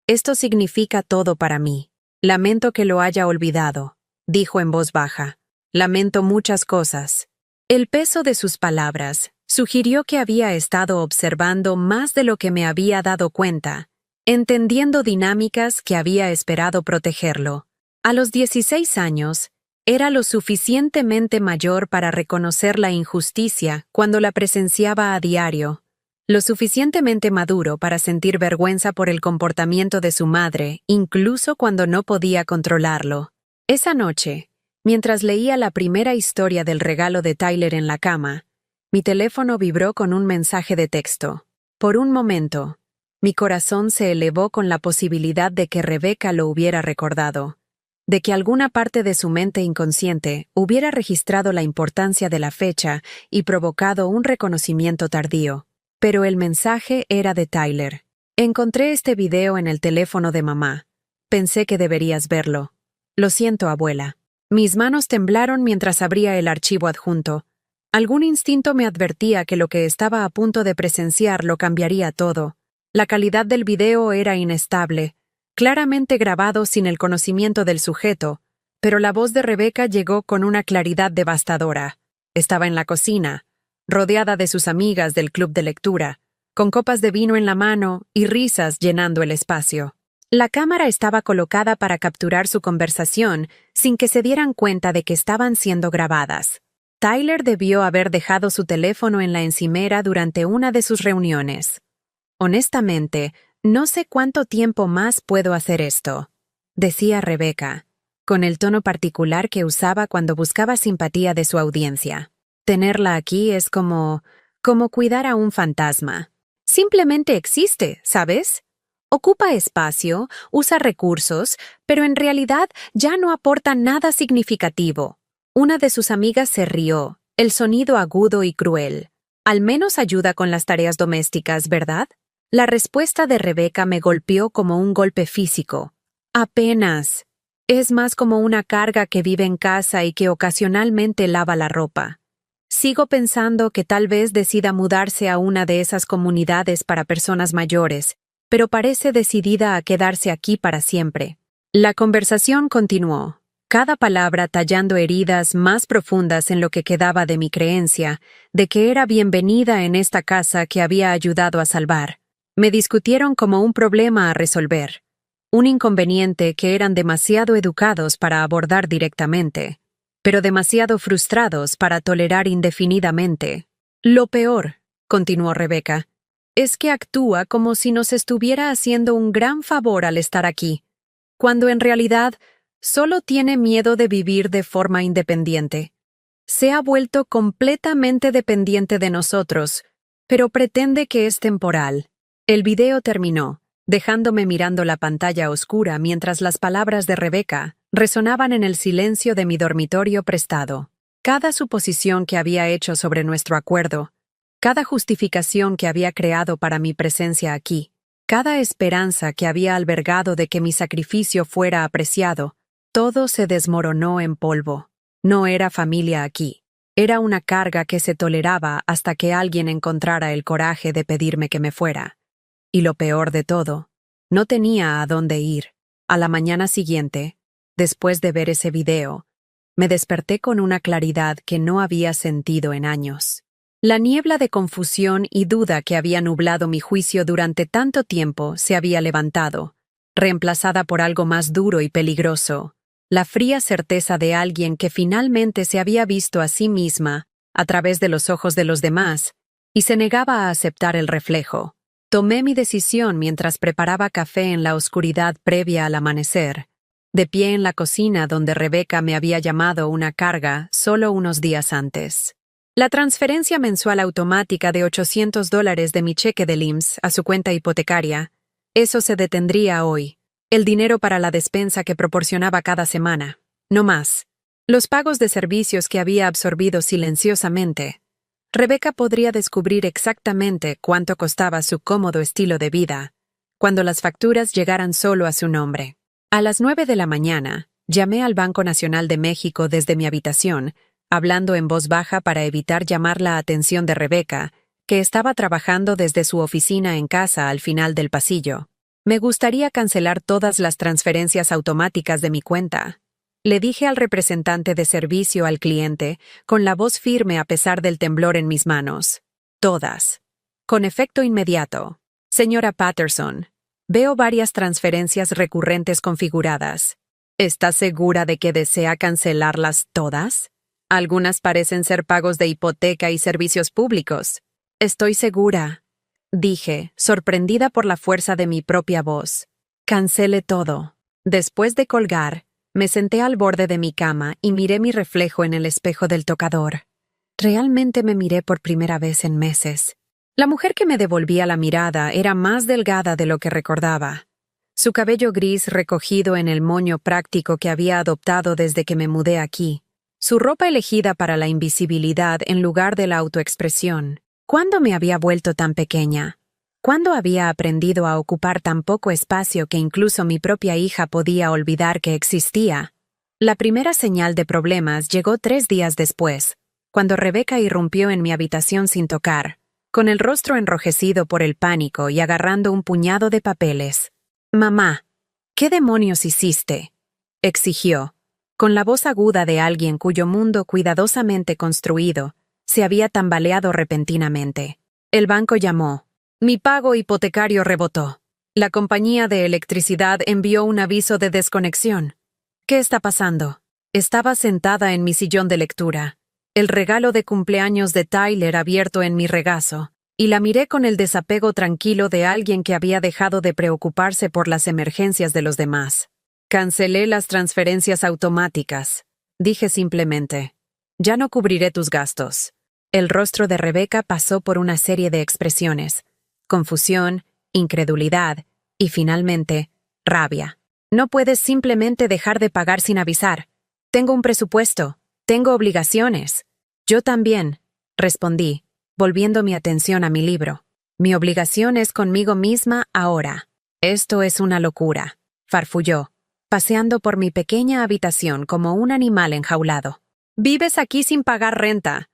«Esto significa todo para mí. Lamento que lo haya olvidado», dijo en voz baja. «Lamento muchas cosas». El peso de sus palabras sugirió que había estado observando más de lo que me había dado cuenta, entendiendo dinámicas que había esperado protegerlo. A los 16 años, era lo suficientemente mayor para reconocer la injusticia cuando la presenciaba a diario, lo suficientemente maduro para sentir vergüenza por el comportamiento de su madre, incluso cuando no podía controlarlo. Esa noche, mientras leía la primera historia del regalo de Tyler en la cama, mi teléfono vibró con un mensaje de texto. Por un momento, mi corazón se elevó con la posibilidad de que Rebeca lo hubiera recordado. de que alguna parte de su mente inconsciente hubiera registrado la importancia de la fecha y provocado un reconocimiento tardío. Pero el mensaje era de Tyler. Encontré este video en el teléfono de mamá. Pensé que deberías verlo. Lo siento, abuela. Mis manos temblaron mientras abría el archivo adjunto. Algún instinto me advertía que lo que estaba a punto de presenciar lo cambiaría todo. La calidad del video era inestable, claramente grabado sin el conocimiento del sujeto, pero la voz de Rebecca llegó con una claridad devastadora. Estaba en la cocina, rodeada de sus amigas del club de lectura, con copas de vino en la mano y risas llenando el espacio. La cámara estaba colocada para capturar su conversación sin que se dieran cuenta de que estaban siendo grabadas. Tyler debió haber dejado su teléfono en la encimera durante una de sus reuniones. Honestamente, no sé cuánto tiempo más puedo hacer esto, decía Rebecca, con el tono particular que usaba cuando buscaba simpatía de su audiencia. Tenerla aquí es como cuidar a un fantasma. Simplemente existe, ¿sabes? Ocupa espacio, usa recursos, pero en realidad ya no aporta nada significativo. Una de sus amigas se rió, el sonido agudo y cruel. Al menos ayuda con las tareas domésticas, ¿verdad? La respuesta de Rebecca me golpeó como un golpe físico. Apenas. Es más como una carga que vive en casa y que ocasionalmente lava la ropa. Sigo pensando que tal vez decida mudarse a una de esas comunidades para personas mayores, pero parece decidida a quedarse aquí para siempre. La conversación continuó, cada palabra tallando heridas más profundas en lo que quedaba de mi creencia, de que era bienvenida en esta casa que había ayudado a salvar. Me discutieron como un problema a resolver, un inconveniente que eran demasiado educados para abordar directamente, pero demasiado frustrados para tolerar indefinidamente. Lo peor, continuó Rebecca, es que actúa como si nos estuviera haciendo un gran favor al estar aquí, cuando en realidad solo tiene miedo de vivir de forma independiente. Se ha vuelto completamente dependiente de nosotros, pero pretende que es temporal. El video terminó, dejándome mirando la pantalla oscura mientras las palabras de Rebecca resonaban en el silencio de mi dormitorio prestado. Cada suposición que había hecho sobre nuestro acuerdo, cada justificación que había creado para mi presencia aquí, cada esperanza que había albergado de que mi sacrificio fuera apreciado, todo se desmoronó en polvo. No era familia aquí. Era una carga que se toleraba hasta que alguien encontrara el coraje de pedirme que me fuera. Y lo peor de todo, no tenía a dónde ir. A la mañana siguiente, después de ver ese video, me desperté con una claridad que no había sentido en años. La niebla de confusión y duda que había nublado mi juicio durante tanto tiempo se había levantado, reemplazada por algo más duro y peligroso, la fría certeza de alguien que finalmente se había visto a sí misma a través de los ojos de los demás y se negaba a aceptar el reflejo. Tomé mi decisión mientras preparaba café en la oscuridad previa al amanecer, de pie en la cocina donde Rebecca me había llamado una carga solo unos días antes. La transferencia mensual automática de $800 de mi cheque del IMSS a su cuenta hipotecaria, eso se detendría hoy. El dinero para la despensa que proporcionaba cada semana, no más. Los pagos de servicios que había absorbido silenciosamente. Rebecca podría descubrir exactamente cuánto costaba su cómodo estilo de vida, cuando las facturas llegaran solo a su nombre. A las 9 de la mañana, llamé al Banco Nacional de México desde mi habitación, hablando en voz baja para evitar llamar la atención de Rebecca, que estaba trabajando desde su oficina en casa al final del pasillo. Me gustaría cancelar todas las transferencias automáticas de mi cuenta. Le dije al representante de servicio al cliente, con la voz firme a pesar del temblor en mis manos. Todas. Con efecto inmediato. Señora Patterson, veo varias transferencias recurrentes configuradas. ¿Está segura de que desea cancelarlas todas? Algunas parecen ser pagos de hipoteca y servicios públicos. Estoy segura, dije, sorprendida por la fuerza de mi propia voz. Cancele todo. Después de colgar, me senté al borde de mi cama y miré mi reflejo en el espejo del tocador. Realmente me miré por primera vez en meses. La mujer que me devolvía la mirada era más delgada de lo que recordaba. Su cabello gris recogido en el moño práctico que había adoptado desde que me mudé aquí. Su ropa elegida para la invisibilidad en lugar de la autoexpresión. ¿Cuándo me había vuelto tan pequeña? ¿Cuándo había aprendido a ocupar tan poco espacio que incluso mi propia hija podía olvidar que existía? La primera señal de problemas llegó 3 días después, cuando Rebeca irrumpió en mi habitación sin tocar, con el rostro enrojecido por el pánico y agarrando un puñado de papeles. «Mamá, ¿qué demonios hiciste?», exigió, con la voz aguda de alguien cuyo mundo cuidadosamente construido se había tambaleado repentinamente. El banco llamó. Mi pago hipotecario rebotó. La compañía de electricidad envió un aviso de desconexión. ¿Qué está pasando? Estaba sentada en mi sillón de lectura, el regalo de cumpleaños de Tyler abierto en mi regazo, y la miré con el desapego tranquilo de alguien que había dejado de preocuparse por las emergencias de los demás. Cancelé las transferencias automáticas. Dije simplemente, ya no cubriré tus gastos. El rostro de Rebeca pasó por una serie de expresiones: confusión, incredulidad y, finalmente, rabia. No puedes simplemente dejar de pagar sin avisar. Tengo un presupuesto. Tengo obligaciones. Yo también, respondí, volviendo mi atención a mi libro. Mi obligación es conmigo misma ahora. Esto es una locura, farfulló, paseando por mi pequeña habitación como un animal enjaulado. Vives aquí sin pagar renta.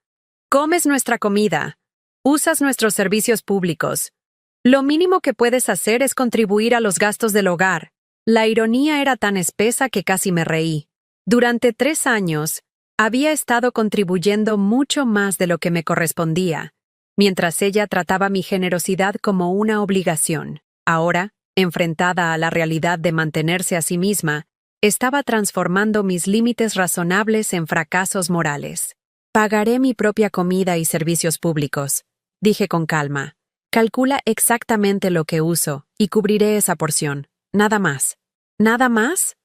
Comes nuestra comida. Usas nuestros servicios públicos. Lo mínimo que puedes hacer es contribuir a los gastos del hogar. La ironía era tan espesa que casi me reí. Durante 3 años, había estado contribuyendo mucho más de lo que me correspondía, mientras ella trataba mi generosidad como una obligación. Ahora, enfrentada a la realidad de mantenerse a sí misma, estaba transformando mis límites razonables en fracasos morales. Pagaré mi propia comida y servicios públicos, dije con calma. Calcula exactamente lo que uso y cubriré esa porción. Nada más. ¿Nada más?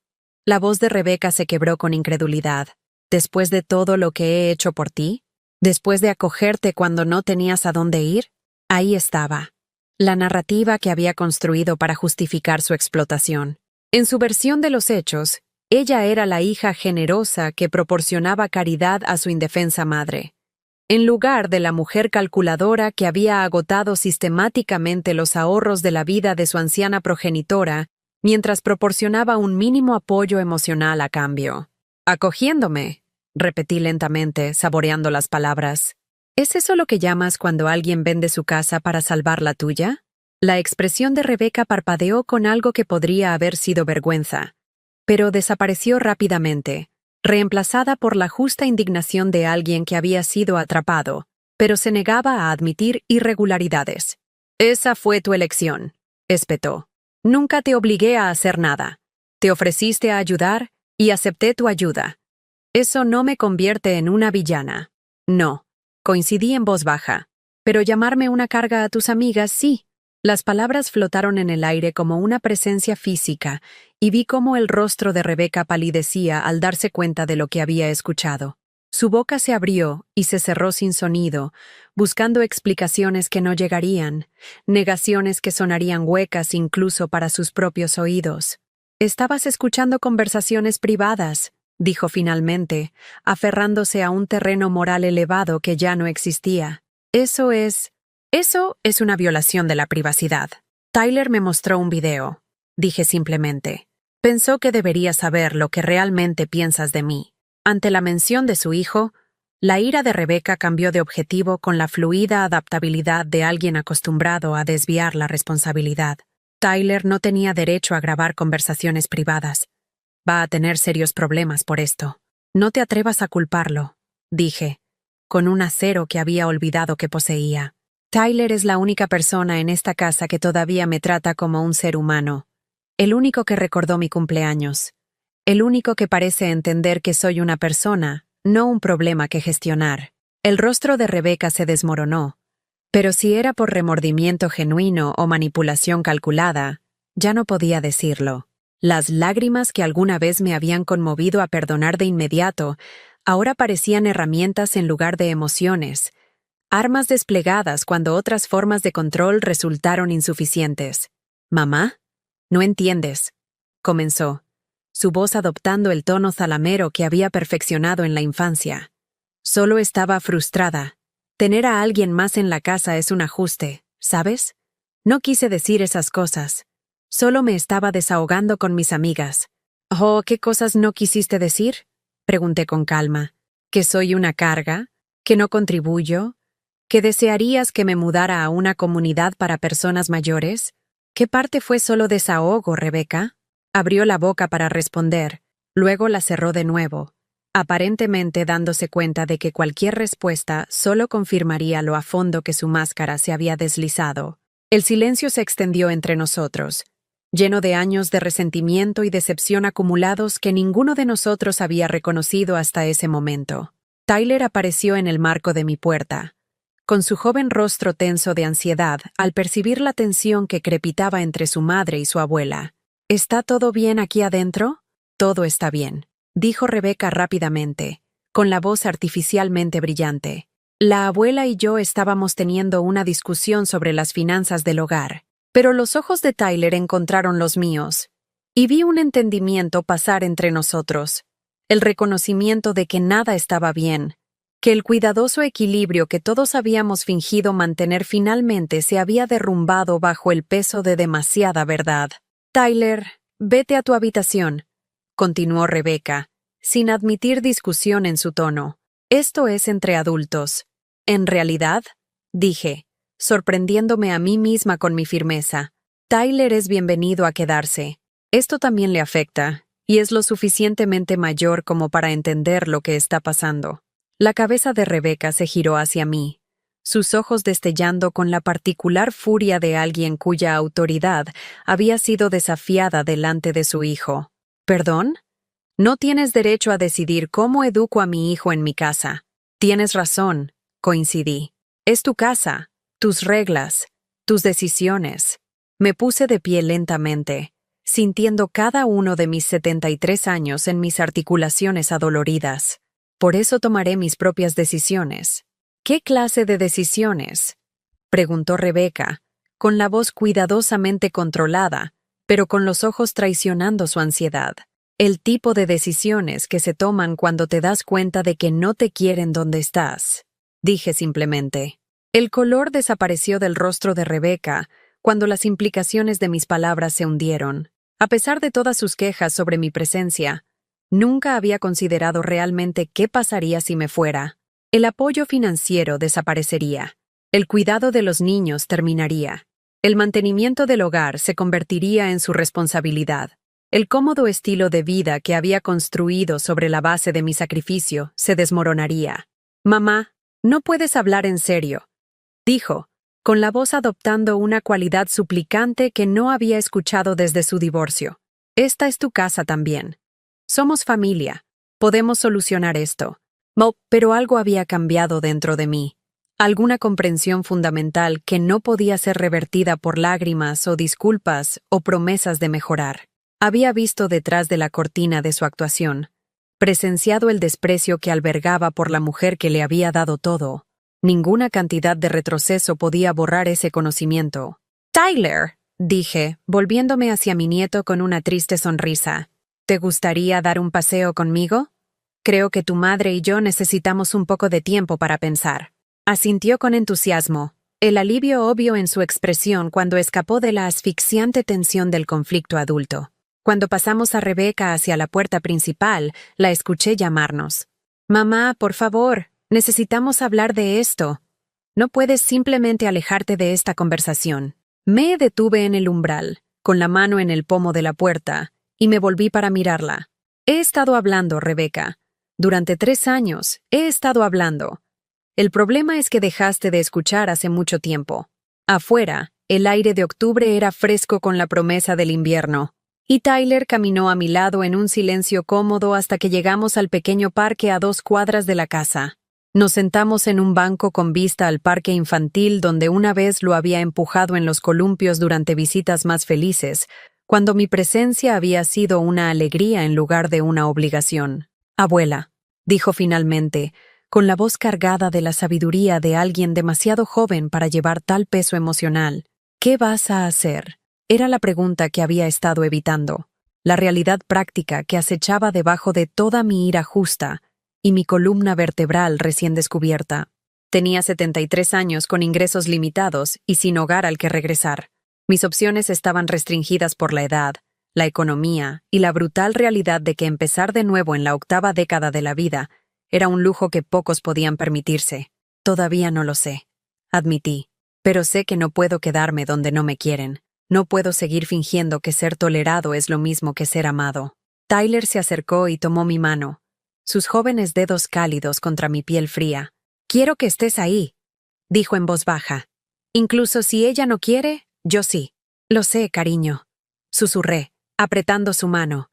La voz de Rebeca se quebró con incredulidad. ¿Después de todo lo que he hecho por ti? ¿Después de acogerte cuando no tenías a dónde ir? Ahí estaba, la narrativa que había construido para justificar su explotación. En su versión de los hechos, ella era la hija generosa que proporcionaba caridad a su indefensa madre, en lugar de la mujer calculadora que había agotado sistemáticamente los ahorros de la vida de su anciana progenitora mientras proporcionaba un mínimo apoyo emocional a cambio. Acogiéndome, repetí lentamente, saboreando las palabras. ¿Es eso lo que llamas cuando alguien vende su casa para salvar la tuya? La expresión de Rebeca parpadeó con algo que podría haber sido vergüenza, pero desapareció rápidamente, reemplazada por la justa indignación de alguien que había sido atrapado, pero se negaba a admitir irregularidades. Esa fue tu elección, espetó. Nunca te obligué a hacer nada. Te ofreciste a ayudar y acepté tu ayuda. Eso no me convierte en una villana. No, coincidí en voz baja. Pero llamarme una carga a tus amigas, sí. Las palabras flotaron en el aire como una presencia física, y vi cómo el rostro de Rebeca palidecía al darse cuenta de lo que había escuchado. Su boca se abrió y se cerró sin sonido, buscando explicaciones que no llegarían, negaciones que sonarían huecas incluso para sus propios oídos. «Estabas escuchando conversaciones privadas», dijo finalmente, aferrándose a un terreno moral elevado que ya no existía. Eso es una violación de la privacidad. Tyler me mostró un video, dije simplemente. Pensó que debería saber lo que realmente piensas de mí. Ante la mención de su hijo, la ira de Rebeca cambió de objetivo con la fluida adaptabilidad de alguien acostumbrado a desviar la responsabilidad. Tyler no tenía derecho a grabar conversaciones privadas. Va a tener serios problemas por esto. No te atrevas a culparlo, dije, con un acero que había olvidado que poseía. Tyler es la única persona en esta casa que todavía me trata como un ser humano. El único que recordó mi cumpleaños. El único que parece entender que soy una persona, no un problema que gestionar. El rostro de Rebeca se desmoronó. Pero si era por remordimiento genuino o manipulación calculada, ya no podía decirlo. Las lágrimas que alguna vez me habían conmovido a perdonar de inmediato, ahora parecían herramientas en lugar de emociones, armas desplegadas cuando otras formas de control resultaron insuficientes. ¿Mamá? No entiendes, comenzó, su voz adoptando el tono zalamero que había perfeccionado en la infancia. Solo estaba frustrada. Tener a alguien más en la casa es un ajuste, ¿sabes? No quise decir esas cosas. Solo me estaba desahogando con mis amigas. Oh, ¿qué cosas no quisiste decir? Pregunté con calma. ¿Que soy una carga? ¿Que no contribuyo? ¿Que desearías que me mudara a una comunidad para personas mayores? ¿Qué parte fue solo desahogo, Rebeca? Abrió la boca para responder, luego la cerró de nuevo, aparentemente dándose cuenta de que cualquier respuesta solo confirmaría lo a fondo que su máscara se había deslizado. El silencio se extendió entre nosotros, lleno de años de resentimiento y decepción acumulados que ninguno de nosotros había reconocido hasta ese momento. Tyler apareció en el marco de mi puerta, con su joven rostro tenso de ansiedad al percibir la tensión que crepitaba entre su madre y su abuela. ¿Está todo bien aquí adentro? Todo está bien, dijo Rebeca rápidamente, con la voz artificialmente brillante. La abuela y yo estábamos teniendo una discusión sobre las finanzas del hogar, pero los ojos de Tyler encontraron los míos, y vi un entendimiento pasar entre nosotros, el reconocimiento de que nada estaba bien, que el cuidadoso equilibrio que todos habíamos fingido mantener finalmente se había derrumbado bajo el peso de demasiada verdad. Tyler, vete a tu habitación, continuó Rebeca, sin admitir discusión en su tono. Esto es entre adultos. ¿En realidad? Dije, sorprendiéndome a mí misma con mi firmeza. Tyler es bienvenido a quedarse. Esto también le afecta, y es lo suficientemente mayor como para entender lo que está pasando. La cabeza de Rebeca se giró hacia mí, sus ojos destellando con la particular furia de alguien cuya autoridad había sido desafiada delante de su hijo. ¿Perdón? No tienes derecho a decidir cómo educo a mi hijo en mi casa. Tienes razón, coincidí. Es tu casa, tus reglas, tus decisiones. Me puse de pie lentamente, sintiendo cada uno de mis 73 años en mis articulaciones adoloridas. Por eso tomaré mis propias decisiones. ¿Qué clase de decisiones? Preguntó Rebeca, con la voz cuidadosamente controlada, pero con los ojos traicionando su ansiedad. El tipo de decisiones que se toman cuando te das cuenta de que no te quieren donde estás. Dije simplemente. El color desapareció del rostro de Rebeca cuando las implicaciones de mis palabras se hundieron. A pesar de todas sus quejas sobre mi presencia, nunca había considerado realmente qué pasaría si me fuera. El apoyo financiero desaparecería. El cuidado de los niños terminaría. El mantenimiento del hogar se convertiría en su responsabilidad. El cómodo estilo de vida que había construido sobre la base de mi sacrificio se desmoronaría. Mamá, no puedes hablar en serio, dijo, con la voz adoptando una cualidad suplicante que no había escuchado desde su divorcio. Esta es tu casa también. Somos familia. Podemos solucionar esto. Pero algo había cambiado dentro de mí. Alguna comprensión fundamental que no podía ser revertida por lágrimas o disculpas o promesas de mejorar. Había visto detrás de la cortina de su actuación, presenciado el desprecio que albergaba por la mujer que le había dado todo. Ninguna cantidad de retroceso podía borrar ese conocimiento. «Tyler», dije, volviéndome hacia mi nieto con una triste sonrisa. «¿Te gustaría dar un paseo conmigo? Creo que tu madre y yo necesitamos un poco de tiempo para pensar». Asintió con entusiasmo, el alivio obvio en su expresión cuando escapó de la asfixiante tensión del conflicto adulto. Cuando pasamos a Rebeca hacia la puerta principal, la escuché llamarnos. «Mamá, por favor, necesitamos hablar de esto. No puedes simplemente alejarte de esta conversación». Me detuve en el umbral, con la mano en el pomo de la puerta, y me volví para mirarla. «He estado hablando, Rebeca. Durante 3 años, he estado hablando. El problema es que dejaste de escuchar hace mucho tiempo. Afuera, el aire de octubre era fresco con la promesa del invierno, y Tyler caminó a mi lado en un silencio cómodo hasta que llegamos al pequeño parque a 2 cuadras de la casa. Nos sentamos en un banco con vista al parque infantil donde una vez lo había empujado en los columpios durante visitas más felices, cuando mi presencia había sido una alegría en lugar de una obligación. «Abuela», dijo finalmente, con la voz cargada de la sabiduría de alguien demasiado joven para llevar tal peso emocional, «¿qué vas a hacer? Era la pregunta que había estado evitando, la realidad práctica que acechaba debajo de toda mi ira justa y mi columna vertebral recién descubierta. Tenía 73 años con ingresos limitados y sin hogar al que regresar. Mis opciones estaban restringidas por la edad, la economía y la brutal realidad de que empezar de nuevo en la 8ª década de la vida era un lujo que pocos podían permitirse. Todavía no lo sé, admití, pero sé que no puedo quedarme donde no me quieren. No puedo seguir fingiendo que ser tolerado es lo mismo que ser amado. Tyler se acercó y tomó mi mano, sus jóvenes dedos cálidos contra mi piel fría. «Quiero que estés ahí», dijo en voz baja. «Incluso si ella no quiere, yo sí». «Lo sé, cariño», susurré, apretando su mano.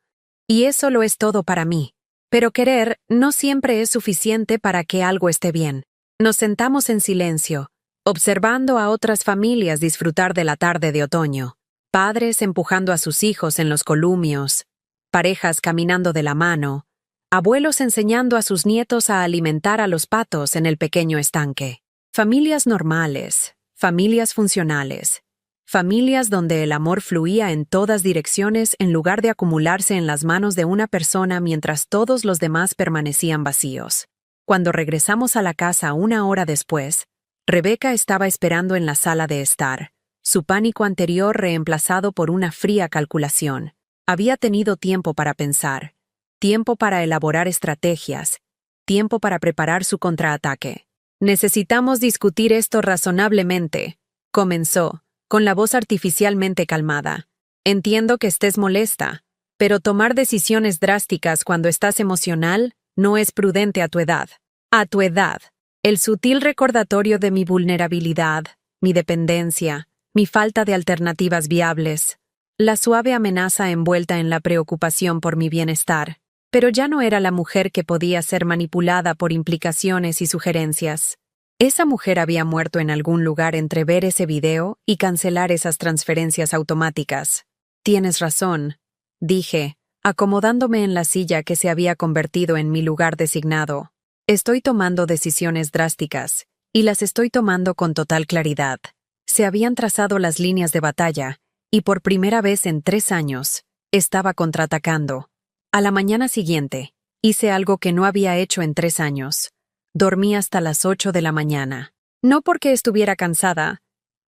«Y eso lo es todo para mí. Pero querer no siempre es suficiente para que algo esté bien». Nos sentamos en silencio, observando a otras familias disfrutar de la tarde de otoño. Padres empujando a sus hijos en los columios, parejas caminando de la mano, abuelos enseñando a sus nietos a alimentar a los patos en el pequeño estanque. Familias normales, familias funcionales, familias donde el amor fluía en todas direcciones en lugar de acumularse en las manos de una persona mientras todos los demás permanecían vacíos. Cuando regresamos a la casa 1 hora después, Rebecca estaba esperando en la sala de estar, su pánico anterior reemplazado por una fría calculación. Había tenido tiempo para pensar, tiempo para elaborar estrategias, tiempo para preparar su contraataque. «Necesitamos discutir esto razonablemente», comenzó, con la voz artificialmente calmada. «Entiendo que estés molesta, pero tomar decisiones drásticas cuando estás emocional no es prudente a tu edad. A tu edad. El sutil recordatorio de mi vulnerabilidad, mi dependencia, mi falta de alternativas viables. La suave amenaza envuelta en la preocupación por mi bienestar. Pero ya no era la mujer que podía ser manipulada por implicaciones y sugerencias. Esa mujer había muerto en algún lugar entre ver ese video y cancelar esas transferencias automáticas. «Tienes razón», dije, acomodándome en la silla que se había convertido en mi lugar designado. «Estoy tomando decisiones drásticas, y las estoy tomando con total claridad». Se habían trazado las líneas de batalla, y por primera vez en 3 años, estaba contraatacando. A la mañana siguiente, hice algo que no había hecho en 3 años. Dormí hasta las 8 de la mañana. No porque estuviera cansada,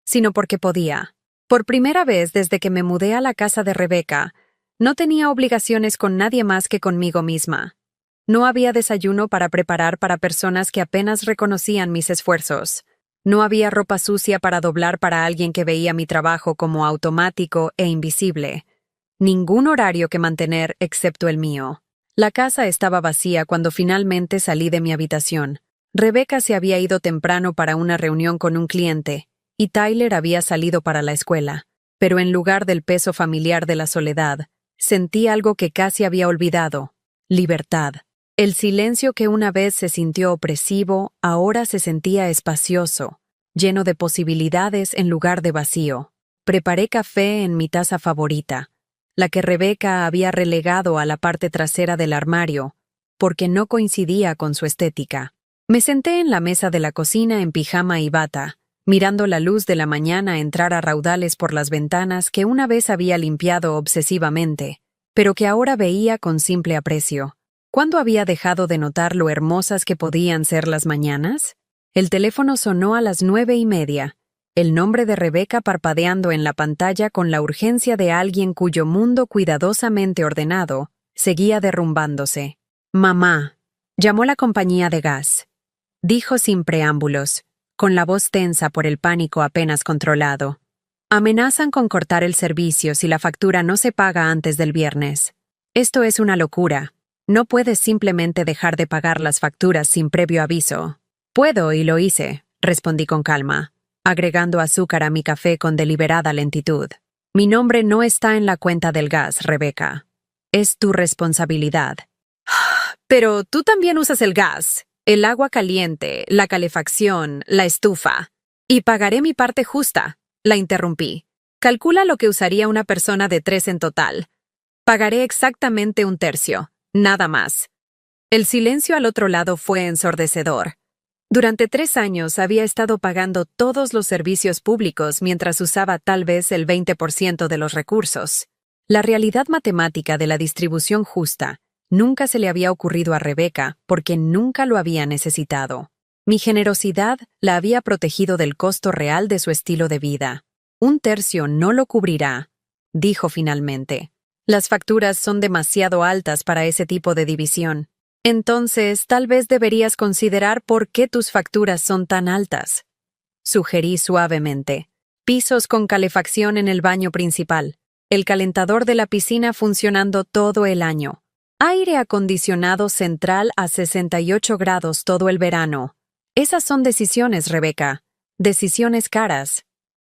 sino porque podía. Por primera vez desde que me mudé a la casa de Rebecca, no tenía obligaciones con nadie más que conmigo misma. No había desayuno para preparar para personas que apenas reconocían mis esfuerzos. No había ropa sucia para doblar para alguien que veía mi trabajo como automático e invisible. Ningún horario que mantener excepto el mío. La casa estaba vacía cuando finalmente salí de mi habitación. Rebecca se había ido temprano para una reunión con un cliente, y Tyler había salido para la escuela. Pero en lugar del peso familiar de la soledad, sentí algo que casi había olvidado: libertad. El silencio que una vez se sintió opresivo, ahora se sentía espacioso, lleno de posibilidades en lugar de vacío. Preparé café en mi taza favorita, la que Rebecca había relegado a la parte trasera del armario, porque no coincidía con su estética. Me senté en la mesa de la cocina en pijama y bata, mirando la luz de la mañana entrar a raudales por las ventanas que una vez había limpiado obsesivamente, pero que ahora veía con simple aprecio. ¿Cuándo había dejado de notar lo hermosas que podían ser las mañanas? El teléfono sonó a las 9:30, el nombre de Rebecca parpadeando en la pantalla con la urgencia de alguien cuyo mundo cuidadosamente ordenado seguía derrumbándose. «Mamá», llamó la compañía de gas. Dijo sin preámbulos, con la voz tensa por el pánico apenas controlado. «Amenazan con cortar el servicio si la factura no se paga antes del viernes. Esto es una locura. No puedes simplemente dejar de pagar las facturas sin previo aviso». «Puedo y lo hice», respondí con calma, agregando azúcar a mi café con deliberada lentitud. «Mi nombre no está en la cuenta del gas, Rebecca. Es tu responsabilidad». «Pero tú también usas el gas, el agua caliente, la calefacción, la estufa. Y pagaré mi parte justa», la interrumpí. «Calcula lo que usaría una persona de 3 en total. Pagaré exactamente 1/3. Nada más». El silencio al otro lado fue ensordecedor. Durante 3 años había estado pagando todos los servicios públicos mientras usaba tal vez el 20% de los recursos. La realidad matemática de la distribución justa nunca se le había ocurrido a Rebecca porque nunca lo había necesitado. Mi generosidad la había protegido del costo real de su estilo de vida. 1/3 no lo cubrirá, dijo finalmente. Las facturas son demasiado altas para ese tipo de división. Entonces, tal vez deberías considerar por qué tus facturas son tan altas. Sugerí suavemente. Pisos con calefacción en el baño principal. El calentador de la piscina funcionando todo el año. Aire acondicionado central a 68 grados todo el verano. Esas son decisiones, Rebecca. Decisiones caras.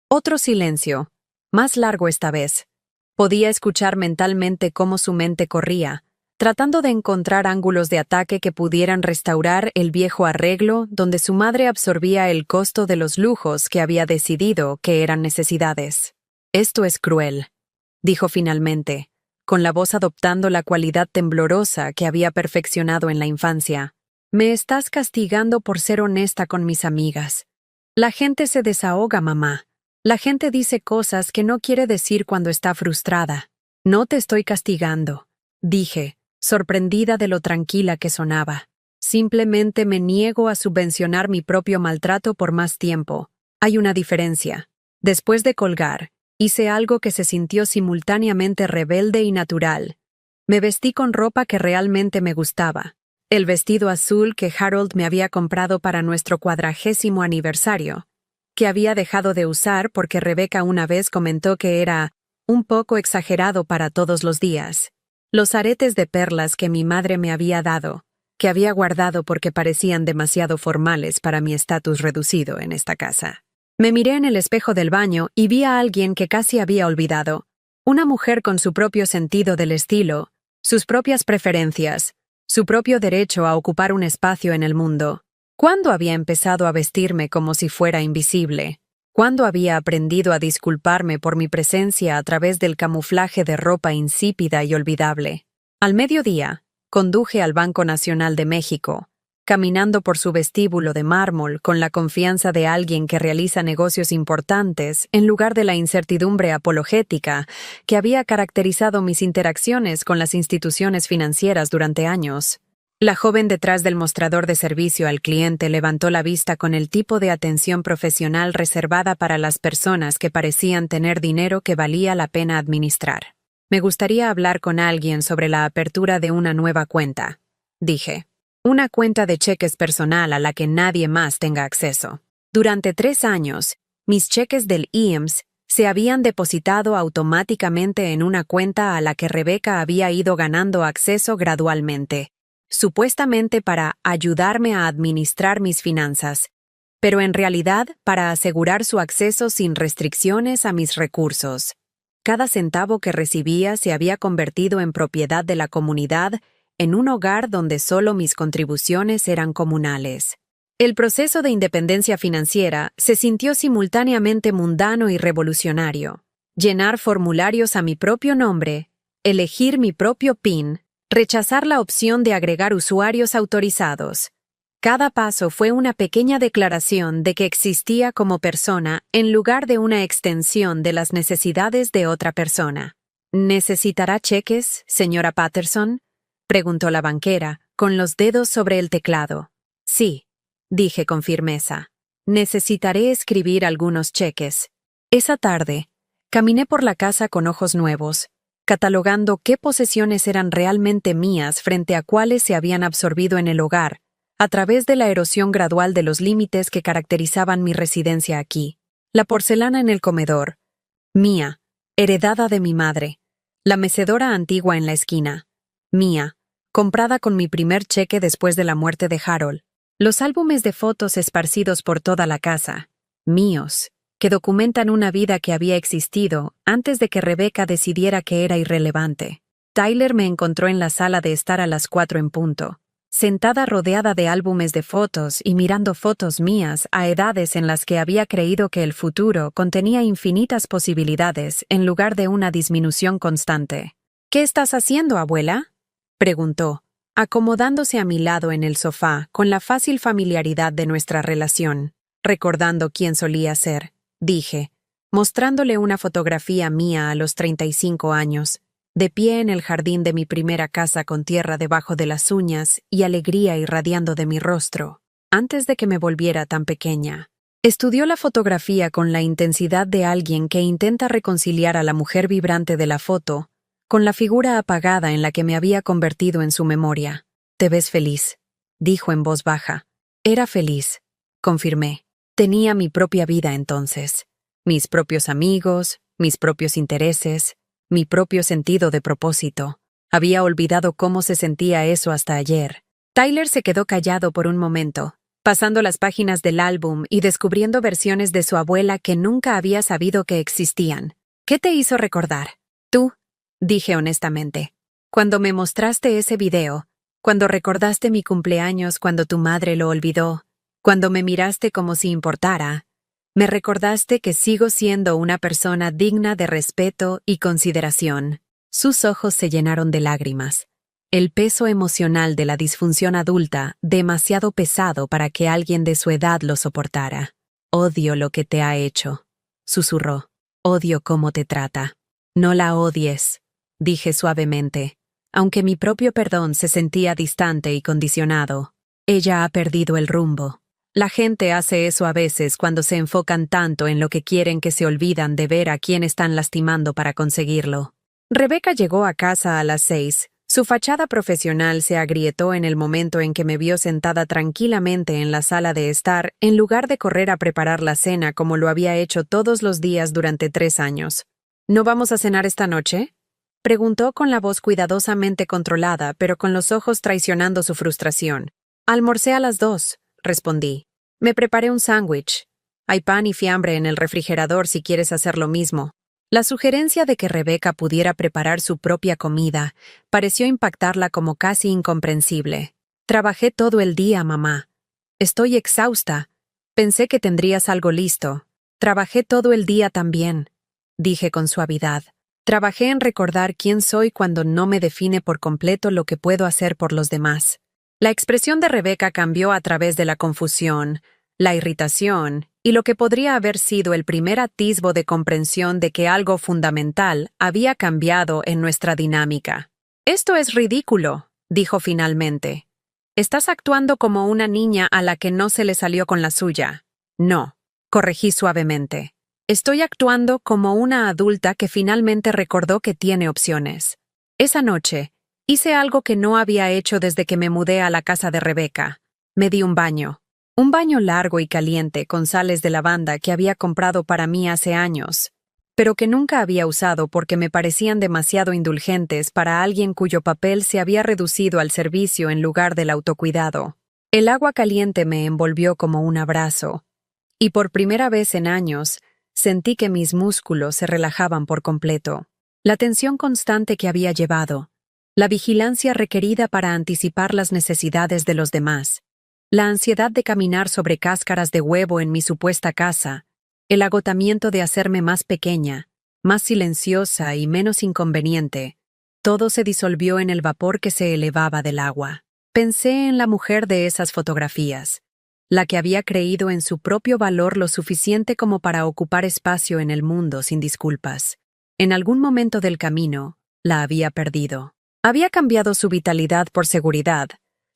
Otro silencio. Más largo esta vez. Podía escuchar mentalmente cómo su mente corría, tratando de encontrar ángulos de ataque que pudieran restaurar el viejo arreglo donde su madre absorbía el costo de los lujos que había decidido que eran necesidades. Esto es cruel, dijo finalmente, con la voz adoptando la cualidad temblorosa que había perfeccionado en la infancia. Me estás castigando por ser honesta con mis amigas. La gente se desahoga, mamá. La gente dice cosas que no quiere decir cuando está frustrada. No te estoy castigando, dije, sorprendida de lo tranquila que sonaba. Simplemente me niego a subvencionar mi propio maltrato por más tiempo. Hay una diferencia. Después de colgar, hice algo que se sintió simultáneamente rebelde y natural. Me vestí con ropa que realmente me gustaba. El vestido azul que Harold me había comprado para nuestro 40º aniversario, que había dejado de usar porque Rebecca una vez comentó que era un poco exagerado para todos los días. Los aretes de perlas que mi madre me había dado, que había guardado porque parecían demasiado formales para mi estatus reducido en esta casa. Me miré en el espejo del baño y vi a alguien que casi había olvidado. Una mujer con su propio sentido del estilo, sus propias preferencias, su propio derecho a ocupar un espacio en el mundo. ¿Cuándo había empezado a vestirme como si fuera invisible? ¿Cuándo había aprendido a disculparme por mi presencia a través del camuflaje de ropa insípida y olvidable? Al mediodía, conduje al Banco Nacional de México, caminando por su vestíbulo de mármol con la confianza de alguien que realiza negocios importantes en lugar de la incertidumbre apologética que había caracterizado mis interacciones con las instituciones financieras durante años. La joven detrás del mostrador de servicio al cliente levantó la vista con el tipo de atención profesional reservada para las personas que parecían tener dinero que valía la pena administrar. Me gustaría hablar con alguien sobre la apertura de una nueva cuenta, dije. Una cuenta de cheques personal a la que nadie más tenga acceso. Durante 3 años, mis cheques del IMSS se habían depositado automáticamente en una cuenta a la que Rebecca había ido ganando acceso gradualmente, supuestamente para ayudarme a administrar mis finanzas, pero en realidad para asegurar su acceso sin restricciones a mis recursos. Cada centavo que recibía se había convertido en propiedad de la comunidad en un hogar donde solo mis contribuciones eran comunales. El proceso de independencia financiera se sintió simultáneamente mundano y revolucionario. Llenar formularios a mi propio nombre, elegir mi propio PIN, rechazar la opción de agregar usuarios autorizados. Cada paso fue una pequeña declaración de que existía como persona en lugar de una extensión de las necesidades de otra persona. ¿Necesitará cheques, señora Patterson?, preguntó la banquera, con los dedos sobre el teclado. Sí, dije con firmeza. Necesitaré escribir algunos cheques. Esa tarde, caminé por la casa con ojos nuevos, catalogando qué posesiones eran realmente mías frente a cuáles se habían absorbido en el hogar, a través de la erosión gradual de los límites que caracterizaban mi residencia aquí. La porcelana en el comedor, mía, heredada de mi madre. La mecedora antigua en la esquina, mía, comprada con mi primer cheque después de la muerte de Harold. Los álbumes de fotos esparcidos por toda la casa, míos, que documentan una vida que había existido antes de que Rebecca decidiera que era irrelevante. Tyler me encontró en la sala de estar a las 4 en punto, sentada rodeada de álbumes de fotos y mirando fotos mías a edades en las que había creído que el futuro contenía infinitas posibilidades en lugar de una disminución constante. ¿Qué estás haciendo, abuela?, preguntó, acomodándose a mi lado en el sofá con la fácil familiaridad de nuestra relación. Recordando quién solía ser, dije, mostrándole una fotografía mía a los 35 años, de pie en el jardín de mi primera casa con tierra debajo de las uñas y alegría irradiando de mi rostro, antes de que me volviera tan pequeña. Estudió la fotografía con la intensidad de alguien que intenta reconciliar a la mujer vibrante de la foto con la figura apagada en la que me había convertido en su memoria. «Te ves feliz», dijo en voz baja. «Era feliz», confirmé. Tenía mi propia vida entonces, mis propios amigos, mis propios intereses, mi propio sentido de propósito. Había olvidado cómo se sentía eso hasta ayer. Tyler se quedó callado por un momento, pasando las páginas del álbum y descubriendo versiones de su abuela que nunca había sabido que existían. «¿Qué te hizo recordar?» «Tú», dije honestamente. «Cuando me mostraste ese video, cuando recordaste mi cumpleaños cuando tu madre lo olvidó, cuando me miraste como si importara, me recordaste que sigo siendo una persona digna de respeto y consideración». Sus ojos se llenaron de lágrimas. El peso emocional de la disfunción adulta, demasiado pesado para que alguien de su edad lo soportara. «Odio lo que te ha hecho», susurró. «Odio cómo te trata». «No la odies», dije suavemente, aunque mi propio perdón se sentía distante y condicionado. «Ella ha perdido el rumbo». La gente hace eso a veces cuando se enfocan tanto en lo que quieren que se olvidan de ver a quién están lastimando para conseguirlo. Rebecca llegó a casa a las 6. Su fachada profesional se agrietó en el momento en que me vio sentada tranquilamente en la sala de estar, en lugar de correr a preparar la cena como lo había hecho todos los días durante 3 años. «¿No vamos a cenar esta noche?», preguntó con la voz cuidadosamente controlada, pero con los ojos traicionando su frustración. «Almorcé a las 2», respondí. «Me preparé un sándwich. Hay pan y fiambre en el refrigerador si quieres hacer lo mismo». La sugerencia de que Rebecca pudiera preparar su propia comida pareció impactarla como casi incomprensible. «Trabajé todo el día, mamá. Estoy exhausta. Pensé que tendrías algo listo». «Trabajé todo el día también», dije con suavidad. «Trabajé en recordar quién soy cuando no me define por completo lo que puedo hacer por los demás». La expresión de Rebecca cambió a través de la confusión, la irritación y lo que podría haber sido el primer atisbo de comprensión de que algo fundamental había cambiado en nuestra dinámica. «Esto es ridículo», dijo finalmente. «Estás actuando como una niña a la que no se le salió con la suya». «No», corregí suavemente. «Estoy actuando como una adulta que finalmente recordó que tiene opciones». Esa noche, hice algo que no había hecho desde que me mudé a la casa de Rebecca. Me di un baño. Un baño largo y caliente con sales de lavanda que había comprado para mí hace años, pero que nunca había usado porque me parecían demasiado indulgentes para alguien cuyo papel se había reducido al servicio en lugar del autocuidado. El agua caliente me envolvió como un abrazo, y por primera vez en años sentí que mis músculos se relajaban por completo. La tensión constante que había llevado, la vigilancia requerida para anticipar las necesidades de los demás, la ansiedad de caminar sobre cáscaras de huevo en mi supuesta casa, el agotamiento de hacerme más pequeña, más silenciosa y menos inconveniente, todo se disolvió en el vapor que se elevaba del agua. Pensé en la mujer de esas fotografías, la que había creído en su propio valor lo suficiente como para ocupar espacio en el mundo sin disculpas. En algún momento del camino, la había perdido. Había cambiado su vitalidad por seguridad,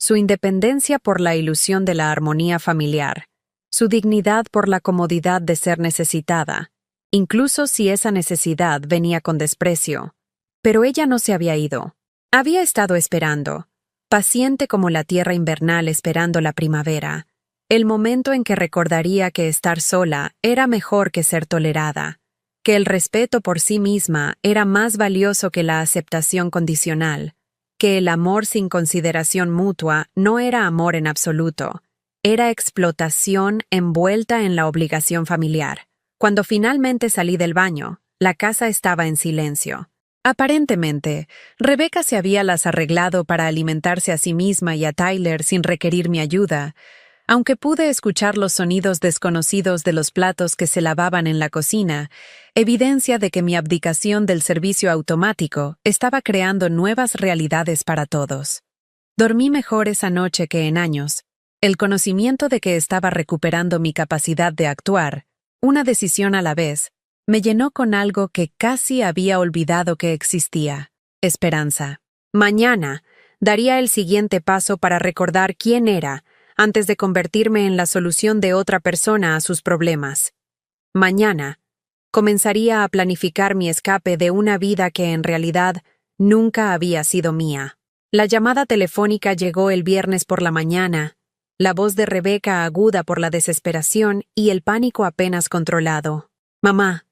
su independencia por la ilusión de la armonía familiar, su dignidad por la comodidad de ser necesitada, incluso si esa necesidad venía con desprecio. Pero ella no se había ido. Había estado esperando, paciente como la tierra invernal esperando la primavera, el momento en que recordaría que estar sola era mejor que ser tolerada, que el respeto por sí misma era más valioso que la aceptación condicional, que el amor sin consideración mutua no era amor en absoluto, era explotación envuelta en la obligación familiar. Cuando finalmente salí del baño, la casa estaba en silencio. Aparentemente, Rebecca se había las arreglado para alimentarse a sí misma y a Tyler sin requerir mi ayuda, aunque pude escuchar los sonidos desconocidos de los platos que se lavaban en la cocina, evidencia de que mi abdicación del servicio automático estaba creando nuevas realidades para todos. Dormí mejor esa noche que en años. El conocimiento de que estaba recuperando mi capacidad de actuar, una decisión a la vez, me llenó con algo que casi había olvidado que existía: esperanza. Mañana daría el siguiente paso para recordar quién era antes de convertirme en la solución de otra persona a sus problemas. Mañana comenzaría a planificar mi escape de una vida que en realidad nunca había sido mía. La llamada telefónica llegó el viernes por la mañana, la voz de Rebeca aguda por la desesperación y el pánico apenas controlado. «Mamá,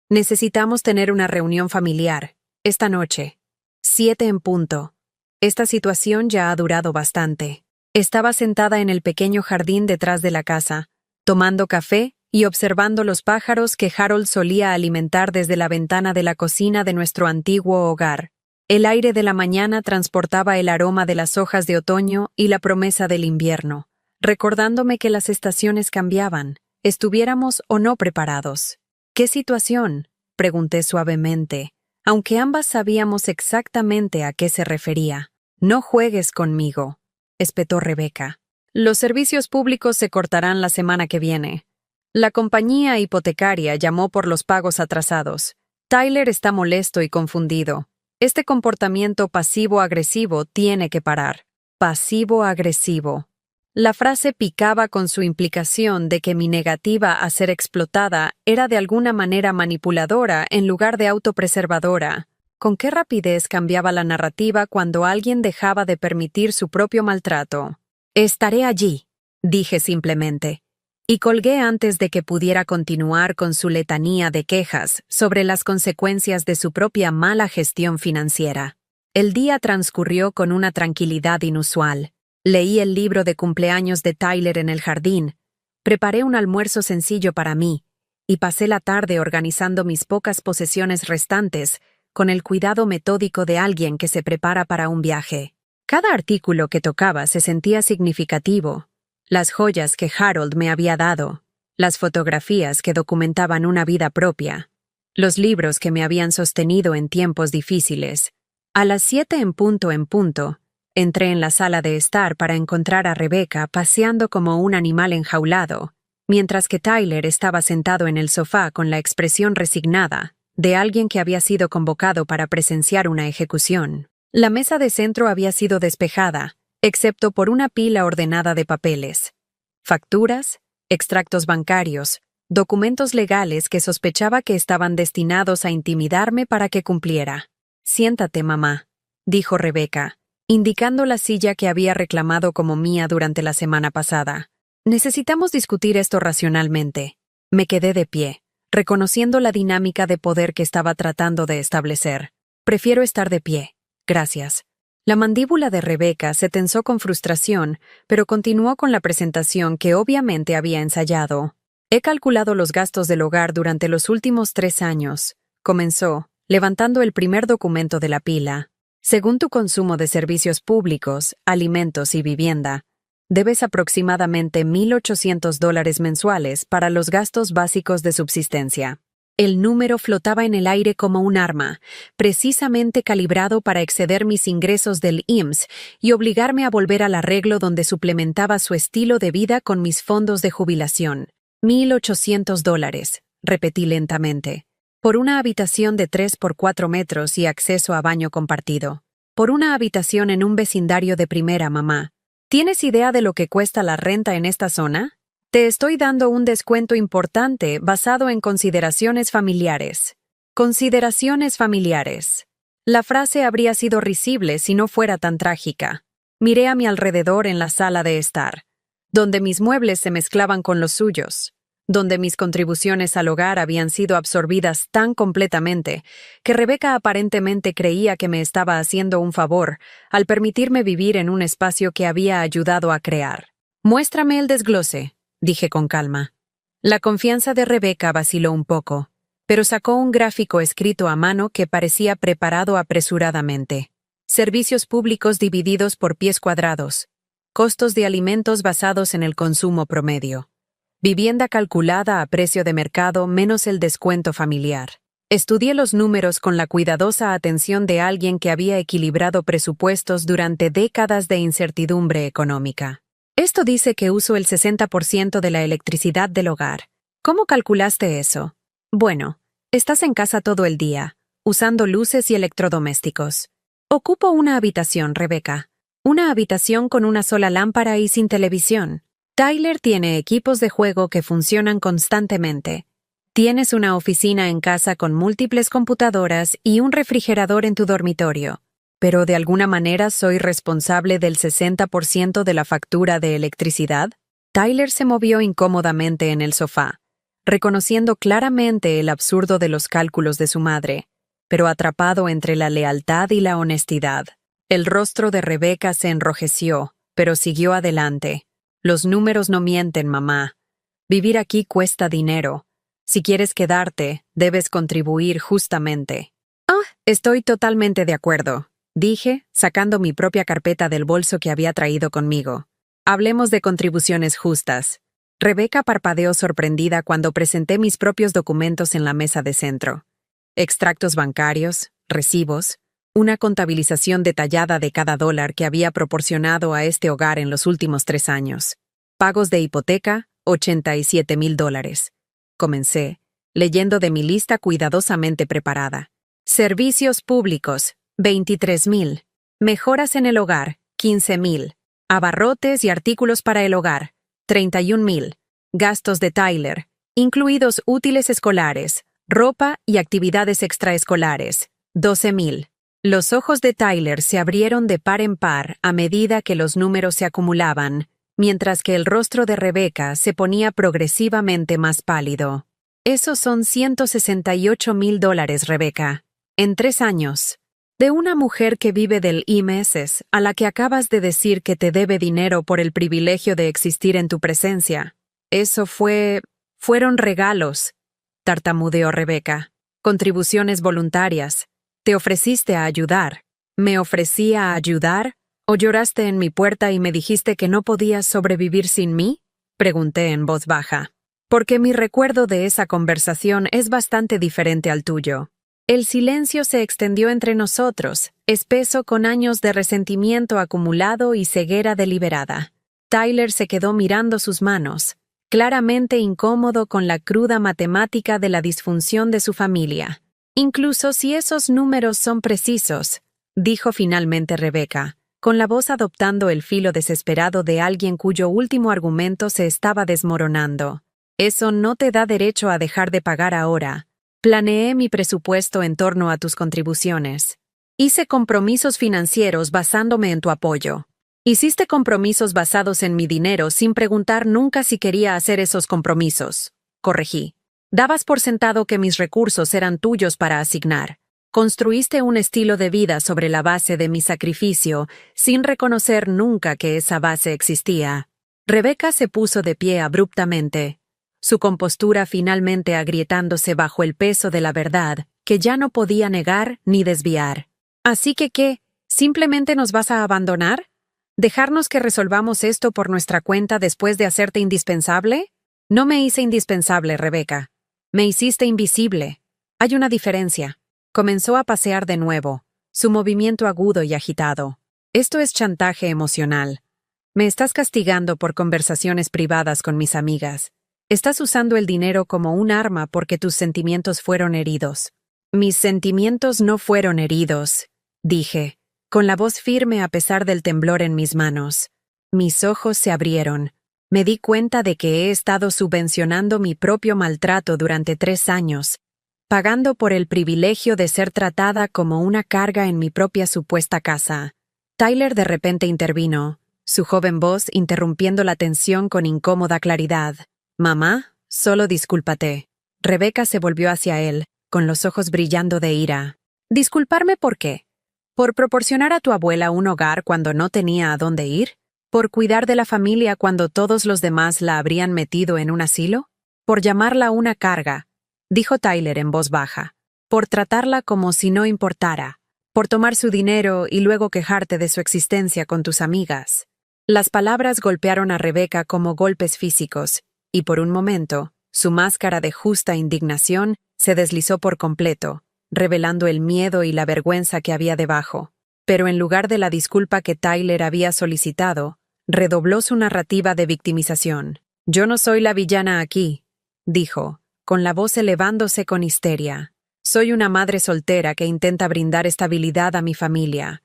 necesitamos tener una reunión familiar, esta noche. 7 en punto. Esta situación ya ha durado bastante». Estaba sentada en el pequeño jardín detrás de la casa, tomando café y observando los pájaros que Harold solía alimentar desde la ventana de la cocina de nuestro antiguo hogar. El aire de la mañana transportaba el aroma de las hojas de otoño y la promesa del invierno, recordándome que las estaciones cambiaban, estuviéramos o no preparados. «¿Qué situación?», pregunté suavemente, aunque ambas sabíamos exactamente a qué se refería. «No juegues conmigo», espetó Rebeca. «Los servicios públicos se cortarán la semana que viene. La compañía hipotecaria llamó por los pagos atrasados. Tyler está molesto y confundido. Este comportamiento pasivo-agresivo tiene que parar». Pasivo-agresivo. La frase picaba con su implicación de que mi negativa a ser explotada era de alguna manera manipuladora en lugar de autopreservadora. ¿Con qué rapidez cambiaba la narrativa cuando alguien dejaba de permitir su propio maltrato? «Estaré allí», dije simplemente, y colgué antes de que pudiera continuar con su letanía de quejas sobre las consecuencias de su propia mala gestión financiera. El día transcurrió con una tranquilidad inusual. Leí el libro de cumpleaños de Tyler en el jardín, preparé un almuerzo sencillo para mí, y pasé la tarde organizando mis pocas posesiones restantes con el cuidado metódico de alguien que se prepara para un viaje. Cada artículo que tocaba se sentía significativo: las joyas que Harold me había dado, las fotografías que documentaban una vida propia, los libros que me habían sostenido en tiempos difíciles. A las 7 en punto, entré en la sala de estar para encontrar a Rebeca paseando como un animal enjaulado, mientras que Tyler estaba sentado en el sofá con la expresión resignada de alguien que había sido convocado para presenciar una ejecución. La mesa de centro había sido despejada, excepto por una pila ordenada de papeles: facturas, extractos bancarios, documentos legales que sospechaba que estaban destinados a intimidarme para que cumpliera. «Siéntate, mamá», dijo Rebeca, indicando la silla que había reclamado como mía durante la semana pasada. «Necesitamos discutir esto racionalmente». Me quedé de pie, reconociendo la dinámica de poder que estaba tratando de establecer. «Prefiero estar de pie. Gracias». La mandíbula de Rebeca se tensó con frustración, pero continuó con la presentación que obviamente había ensayado. «He calculado los gastos del hogar durante los últimos 3 años», comenzó, levantando el primer documento de la pila. «Según tu consumo de servicios públicos, alimentos y vivienda, debes aproximadamente $1,800 mensuales para los gastos básicos de subsistencia». El número flotaba en el aire como un arma, precisamente calibrado para exceder mis ingresos del IMSS y obligarme a volver al arreglo donde suplementaba su estilo de vida con mis fondos de jubilación. $1,800, repetí lentamente. Por una habitación de 3 por 4 metros y acceso a baño compartido. Por una habitación en un vecindario de primera, mamá. ¿Tienes idea de lo que cuesta la renta en esta zona? Te estoy dando un descuento importante basado en consideraciones familiares. Consideraciones familiares. La frase habría sido risible si no fuera tan trágica. Miré a mi alrededor en la sala de estar, donde mis muebles se mezclaban con los suyos, donde mis contribuciones al hogar habían sido absorbidas tan completamente que Rebeca aparentemente creía que me estaba haciendo un favor al permitirme vivir en un espacio que había ayudado a crear. «Muéstrame el desglose», dije con calma. La confianza de Rebeca vaciló un poco, pero sacó un gráfico escrito a mano que parecía preparado apresuradamente. Servicios públicos divididos por pies cuadrados. Costos de alimentos basados en el consumo promedio. Vivienda calculada a precio de mercado menos el descuento familiar. Estudié los números con la cuidadosa atención de alguien que había equilibrado presupuestos durante décadas de incertidumbre económica. Esto dice que uso el 60% de la electricidad del hogar. ¿Cómo calculaste eso? Bueno, estás en casa todo el día, usando luces y electrodomésticos. Ocupo una habitación, Rebecca. Una habitación con una sola lámpara y sin televisión. Tyler tiene equipos de juego que funcionan constantemente. Tienes una oficina en casa con múltiples computadoras y un refrigerador en tu dormitorio. Pero de alguna manera soy responsable del 60% de la factura de electricidad. Tyler se movió incómodamente en el sofá, reconociendo claramente el absurdo de los cálculos de su madre, pero atrapado entre la lealtad y la honestidad. El rostro de Rebecca se enrojeció, pero siguió adelante. Los números no mienten, mamá. Vivir aquí cuesta dinero. Si quieres quedarte, debes contribuir justamente. Estoy totalmente de acuerdo, dije, sacando mi propia carpeta del bolso que había traído conmigo. Hablemos de contribuciones justas. Rebecca parpadeó sorprendida cuando presenté mis propios documentos en la mesa de centro. Extractos bancarios, recibos, una contabilización detallada de cada dólar que había proporcionado a este hogar en los últimos 3 años. Pagos de hipoteca, $87,000. Comencé, leyendo de mi lista cuidadosamente preparada. Servicios públicos, $23,000. Mejoras en el hogar, $15,000. Abarrotes y artículos para el hogar, $31,000. Gastos de Tyler, incluidos útiles escolares, ropa y actividades extraescolares, $12,000. Los ojos de Tyler se abrieron de par en par a medida que los números se acumulaban, mientras que el rostro de Rebecca se ponía progresivamente más pálido. Esos son $168,000, Rebecca. En 3 años. De una mujer que vive del IMSS, a la que acabas de decir que te debe dinero por el privilegio de existir en tu presencia. Fueron regalos, tartamudeó Rebecca. Contribuciones voluntarias. Te ofreciste a ayudar. ¿Me ofrecí a ayudar? ¿O lloraste en mi puerta y me dijiste que no podías sobrevivir sin mí? Pregunté en voz baja. Porque mi recuerdo de esa conversación es bastante diferente al tuyo. El silencio se extendió entre nosotros, espeso con años de resentimiento acumulado y ceguera deliberada. Tyler se quedó mirando sus manos, claramente incómodo con la cruda matemática de la disfunción de su familia. Incluso si esos números son precisos, dijo finalmente Rebecca, con la voz adoptando el filo desesperado de alguien cuyo último argumento se estaba desmoronando. Eso no te da derecho a dejar de pagar ahora. Planeé mi presupuesto en torno a tus contribuciones. Hice compromisos financieros basándome en tu apoyo. Hiciste compromisos basados en mi dinero sin preguntar nunca si quería hacer esos compromisos. Corregí. Dabas por sentado que mis recursos eran tuyos para asignar. Construiste un estilo de vida sobre la base de mi sacrificio, sin reconocer nunca que esa base existía. Rebecca se puso de pie abruptamente, su compostura finalmente agrietándose bajo el peso de la verdad, que ya no podía negar ni desviar. ¿Así que qué? ¿Simplemente nos vas a abandonar? ¿Dejarnos que resolvamos esto por nuestra cuenta después de hacerte indispensable? No me hice indispensable, Rebecca. Me hiciste invisible. Hay una diferencia. Comenzó a pasear de nuevo, su movimiento agudo y agitado. Esto es chantaje emocional. Me estás castigando por conversaciones privadas con mis amigas. Estás usando el dinero como un arma porque tus sentimientos fueron heridos. Mis sentimientos no fueron heridos, dije, con la voz firme a pesar del temblor en mis manos. Mis ojos se abrieron. Me di cuenta de que he estado subvencionando mi propio maltrato durante 3 años, pagando por el privilegio de ser tratada como una carga en mi propia supuesta casa. Tyler de repente intervino, su joven voz interrumpiendo la tensión con incómoda claridad. «Mamá, solo discúlpate». Rebecca se volvió hacia él, con los ojos brillando de ira. «¿Disculparme por qué? ¿Por proporcionar a tu abuela un hogar cuando no tenía a dónde ir? ¿Por cuidar de la familia cuando todos los demás la habrían metido en un asilo? ¿Por llamarla una carga?», dijo Tyler en voz baja. «Por tratarla como si no importara. Por tomar su dinero y luego quejarte de su existencia con tus amigas». Las palabras golpearon a Rebecca como golpes físicos, y por un momento, su máscara de justa indignación se deslizó por completo, revelando el miedo y la vergüenza que había debajo. Pero en lugar de la disculpa que Tyler había solicitado, redobló su narrativa de victimización. «Yo no soy la villana aquí», dijo, con la voz elevándose con histeria. «Soy una madre soltera que intenta brindar estabilidad a mi familia.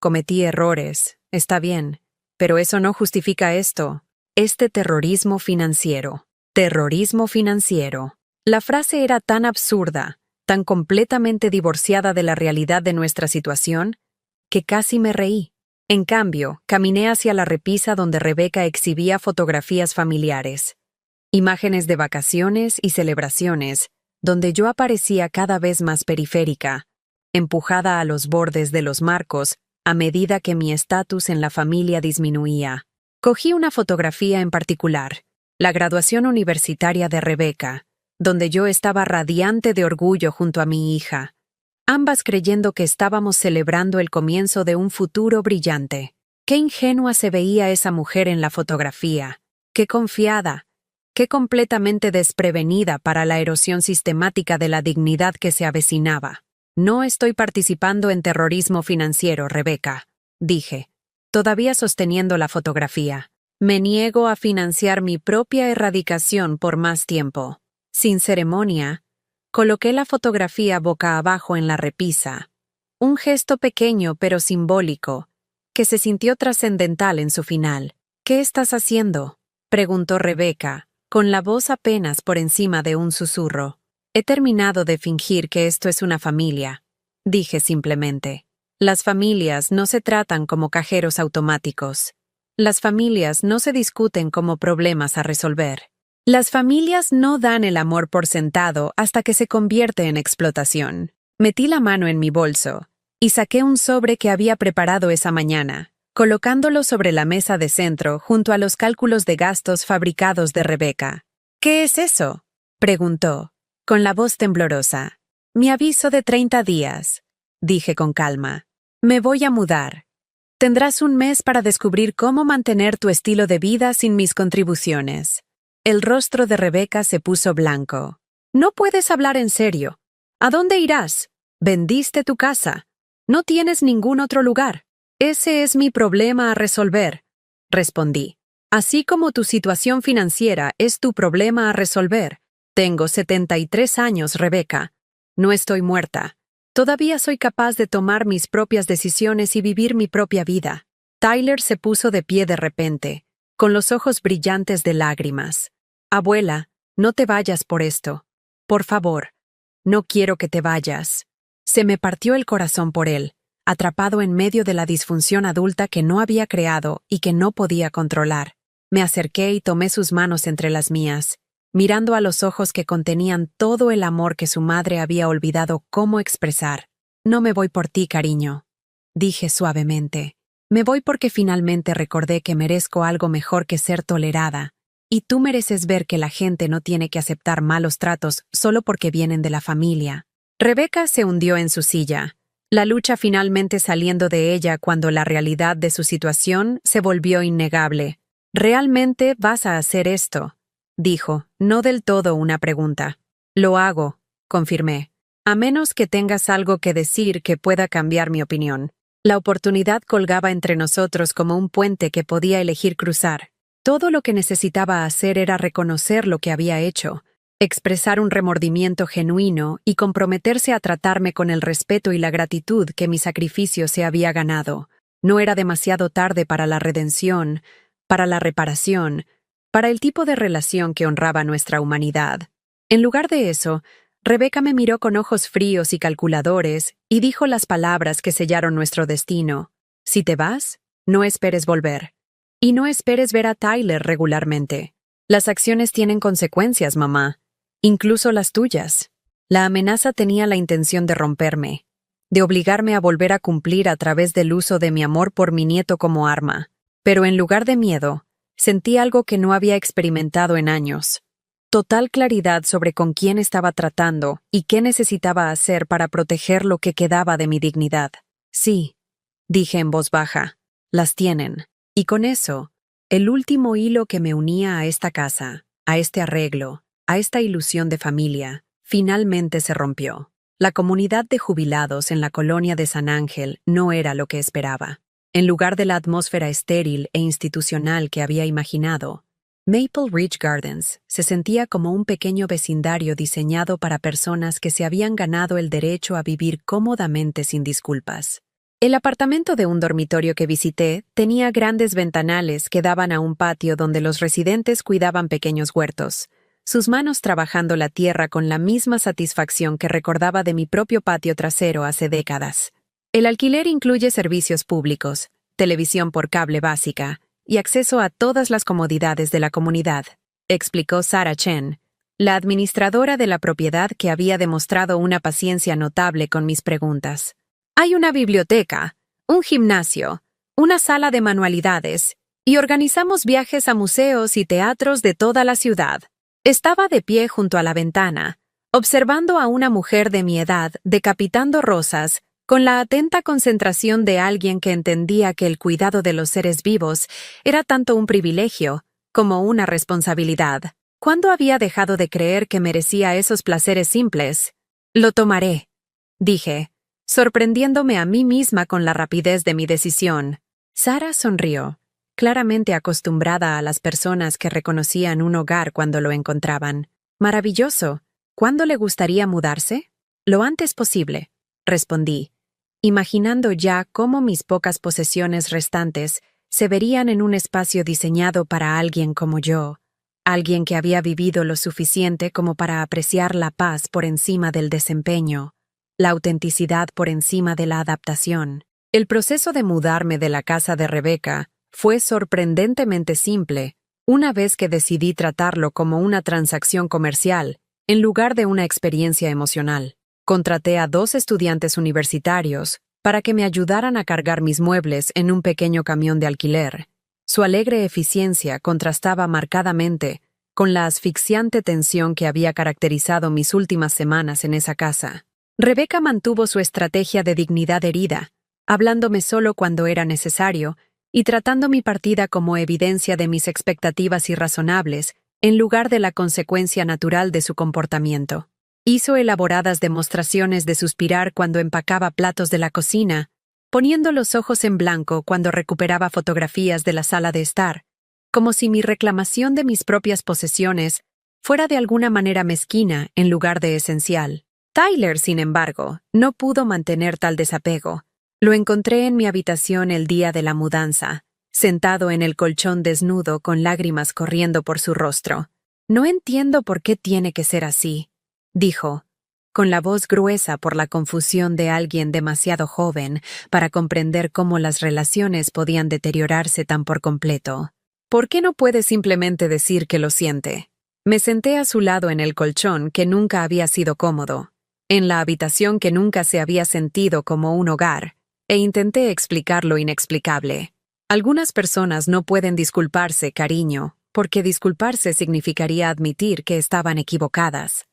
Cometí errores, está bien, pero eso no justifica esto. Este terrorismo financiero. Terrorismo financiero». La frase era tan absurda, tan completamente divorciada de la realidad de nuestra situación, que casi me reí. En cambio, caminé hacia la repisa donde Rebeca exhibía fotografías familiares, imágenes de vacaciones y celebraciones, donde yo aparecía cada vez más periférica, empujada a los bordes de los marcos a medida que mi estatus en la familia disminuía. Cogí una fotografía en particular, la graduación universitaria de Rebeca, donde yo estaba radiante de orgullo junto a mi hija, ambas creyendo que estábamos celebrando el comienzo de un futuro brillante. Qué ingenua se veía esa mujer en la fotografía, qué confiada, qué completamente desprevenida para la erosión sistemática de la dignidad que se avecinaba. «No estoy participando en terrorismo financiero, Rebeca», dije, todavía sosteniendo la fotografía. «Me niego a financiar mi propia erradicación por más tiempo». Sin ceremonia, coloqué la fotografía boca abajo en la repisa, un gesto pequeño pero simbólico, que se sintió trascendental en su final. «¿Qué estás haciendo?», preguntó Rebeca, con la voz apenas por encima de un susurro. «He terminado de fingir que esto es una familia», dije simplemente. «Las familias no se tratan como cajeros automáticos. Las familias no se discuten como problemas a resolver. Las familias no dan el amor por sentado hasta que se convierte en explotación». Metí la mano en mi bolso y saqué un sobre que había preparado esa mañana, colocándolo sobre la mesa de centro junto a los cálculos de gastos fabricados de Rebeca. «¿Qué es eso?», preguntó, con la voz temblorosa. «Mi aviso de 30 días», dije con calma. «Me voy a mudar. Tendrás un mes para descubrir cómo mantener tu estilo de vida sin mis contribuciones». El rostro de Rebeca se puso blanco. «No puedes hablar en serio. ¿A dónde irás? Vendiste tu casa. No tienes ningún otro lugar». «Ese es mi problema a resolver», respondí. «Así como tu situación financiera es tu problema a resolver. Tengo 73 años, Rebeca. No estoy muerta. Todavía soy capaz de tomar mis propias decisiones y vivir mi propia vida». Tyler se puso de pie de repente, con los ojos brillantes de lágrimas. «Abuela, no te vayas por esto. Por favor, no quiero que te vayas». Se me partió el corazón por él, atrapado en medio de la disfunción adulta que no había creado y que no podía controlar. Me acerqué y tomé sus manos entre las mías, mirando a los ojos que contenían todo el amor que su madre había olvidado cómo expresar. «No me voy por ti, cariño», dije suavemente. «Me voy porque finalmente recordé que merezco algo mejor que ser tolerada, y tú mereces ver que la gente no tiene que aceptar malos tratos solo porque vienen de la familia». Rebeca se hundió en su silla, la lucha finalmente saliendo de ella cuando la realidad de su situación se volvió innegable. «¿Realmente vas a hacer esto?», dijo, no del todo una pregunta. «Lo hago», confirmé, «a menos que tengas algo que decir que pueda cambiar mi opinión». La oportunidad colgaba entre nosotros como un puente que podía elegir cruzar. Todo lo que necesitaba hacer era reconocer lo que había hecho, expresar un remordimiento genuino y comprometerse a tratarme con el respeto y la gratitud que mi sacrificio se había ganado. No era demasiado tarde para la redención, para la reparación, para el tipo de relación que honraba nuestra humanidad. En lugar de eso, Rebeca me miró con ojos fríos y calculadores y dijo las palabras que sellaron nuestro destino. «Si te vas, no esperes volver. Y no esperes ver a Tyler regularmente. Las acciones tienen consecuencias, mamá, incluso las tuyas». La amenaza tenía la intención de romperme, de obligarme a volver a cumplir a través del uso de mi amor por mi nieto como arma. Pero en lugar de miedo, sentí algo que no había experimentado en años. Total claridad sobre con quién estaba tratando y qué necesitaba hacer para proteger lo que quedaba de mi dignidad. «Sí», dije en voz baja, «las tienen». Y con eso, el último hilo que me unía a esta casa, a este arreglo, a esta ilusión de familia, finalmente se rompió. La comunidad de jubilados en la colonia de San Ángel no era lo que esperaba. En lugar de la atmósfera estéril e institucional que había imaginado, Maple Ridge Gardens se sentía como un pequeño vecindario diseñado para personas que se habían ganado el derecho a vivir cómodamente sin disculpas. El apartamento de un dormitorio que visité tenía grandes ventanales que daban a un patio donde los residentes cuidaban pequeños huertos, sus manos trabajando la tierra con la misma satisfacción que recordaba de mi propio patio trasero hace décadas. El alquiler incluye servicios públicos, televisión por cable básica y acceso a todas las comodidades de la comunidad, explicó Sarah Chen, la administradora de la propiedad que había demostrado una paciencia notable con mis preguntas. Hay una biblioteca, un gimnasio, una sala de manualidades y organizamos viajes a museos y teatros de toda la ciudad. Estaba de pie junto a la ventana, observando a una mujer de mi edad decapitando rosas con la atenta concentración de alguien que entendía que el cuidado de los seres vivos era tanto un privilegio como una responsabilidad. ¿Cuándo había dejado de creer que merecía esos placeres simples? Lo tomaré, dije, sorprendiéndome a mí misma con la rapidez de mi decisión. Sarah sonrió, claramente acostumbrada a las personas que reconocían un hogar cuando lo encontraban. Maravilloso. ¿Cuándo le gustaría mudarse? Lo antes posible, respondí, imaginando ya cómo mis pocas posesiones restantes se verían en un espacio diseñado para alguien como yo, alguien que había vivido lo suficiente como para apreciar la paz por encima del desempeño, la autenticidad por encima de la adaptación. El proceso de mudarme de la casa de Rebecca fue sorprendentemente simple, una vez que decidí tratarlo como una transacción comercial, en lugar de una experiencia emocional. Contraté a 2 estudiantes universitarios para que me ayudaran a cargar mis muebles en un pequeño camión de alquiler. Su alegre eficiencia contrastaba marcadamente con la asfixiante tensión que había caracterizado mis últimas semanas en esa casa. Rebecca mantuvo su estrategia de dignidad herida, hablándome solo cuando era necesario y tratando mi partida como evidencia de mis expectativas irrazonables en lugar de la consecuencia natural de su comportamiento. Hizo elaboradas demostraciones de suspirar cuando empacaba platos de la cocina, poniendo los ojos en blanco cuando recuperaba fotografías de la sala de estar, como si mi reclamación de mis propias posesiones fuera de alguna manera mezquina en lugar de esencial. Tyler, sin embargo, no pudo mantener tal desapego. Lo encontré en mi habitación el día de la mudanza, sentado en el colchón desnudo con lágrimas corriendo por su rostro. No entiendo por qué tiene que ser así, dijo, con la voz gruesa por la confusión de alguien demasiado joven para comprender cómo las relaciones podían deteriorarse tan por completo. ¿Por qué no puede simplemente decir que lo siente? Me senté a su lado en el colchón que nunca había sido cómodo, en la habitación que nunca se había sentido como un hogar, e intenté explicar lo inexplicable. Algunas personas no pueden disculparse, cariño, porque disculparse significaría admitir que estaban equivocadas.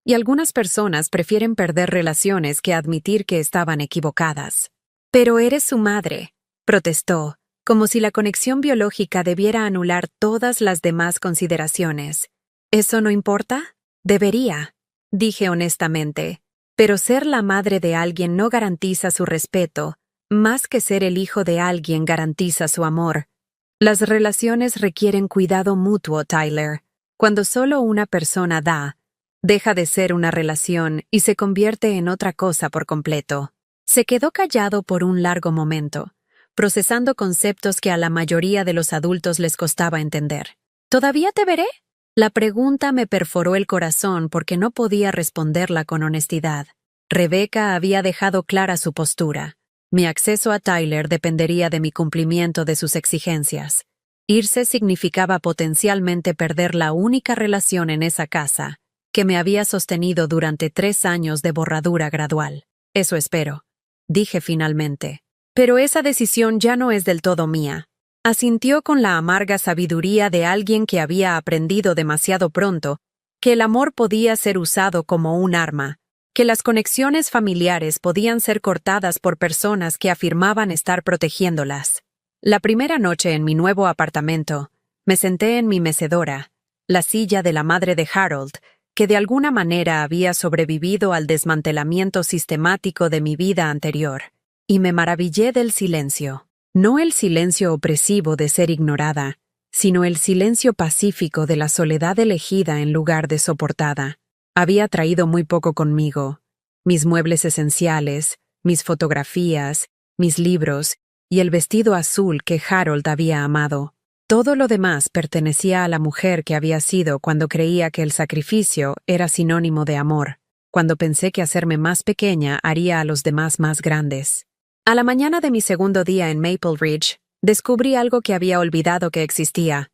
Y algunas personas prefieren perder relaciones que admitir que estaban equivocadas. Pero eres su madre, protestó, como si la conexión biológica debiera anular todas las demás consideraciones. ¿Eso no importa? Debería, dije honestamente, pero ser la madre de alguien no garantiza su respeto, más que ser el hijo de alguien garantiza su amor. Las relaciones requieren cuidado mutuo, Tyler. Cuando solo una persona da, deja de ser una relación y se convierte en otra cosa por completo. Se quedó callado por un largo momento, procesando conceptos que a la mayoría de los adultos les costaba entender. ¿Todavía te veré? La pregunta me perforó el corazón porque no podía responderla con honestidad. Rebecca había dejado clara su postura. Mi acceso a Tyler dependería de mi cumplimiento de sus exigencias. Irse significaba potencialmente perder la única relación en esa casa que me había sostenido durante 3 años de borradura gradual. Eso espero, dije finalmente. Pero esa decisión ya no es del todo mía. Asintió con la amarga sabiduría de alguien que había aprendido demasiado pronto que el amor podía ser usado como un arma, que las conexiones familiares podían ser cortadas por personas que afirmaban estar protegiéndolas. La primera noche en mi nuevo apartamento, me senté en mi mecedora, la silla de la madre de Harold, que de alguna manera había sobrevivido al desmantelamiento sistemático de mi vida anterior, y me maravillé del silencio. No el silencio opresivo de ser ignorada, sino el silencio pacífico de la soledad elegida en lugar de soportada. Había traído muy poco conmigo: mis muebles esenciales, mis fotografías, mis libros y el vestido azul que Harold había amado. Todo lo demás pertenecía a la mujer que había sido cuando creía que el sacrificio era sinónimo de amor, cuando pensé que hacerme más pequeña haría a los demás más grandes. A la mañana de mi segundo día en Maple Ridge, descubrí algo que había olvidado que existía: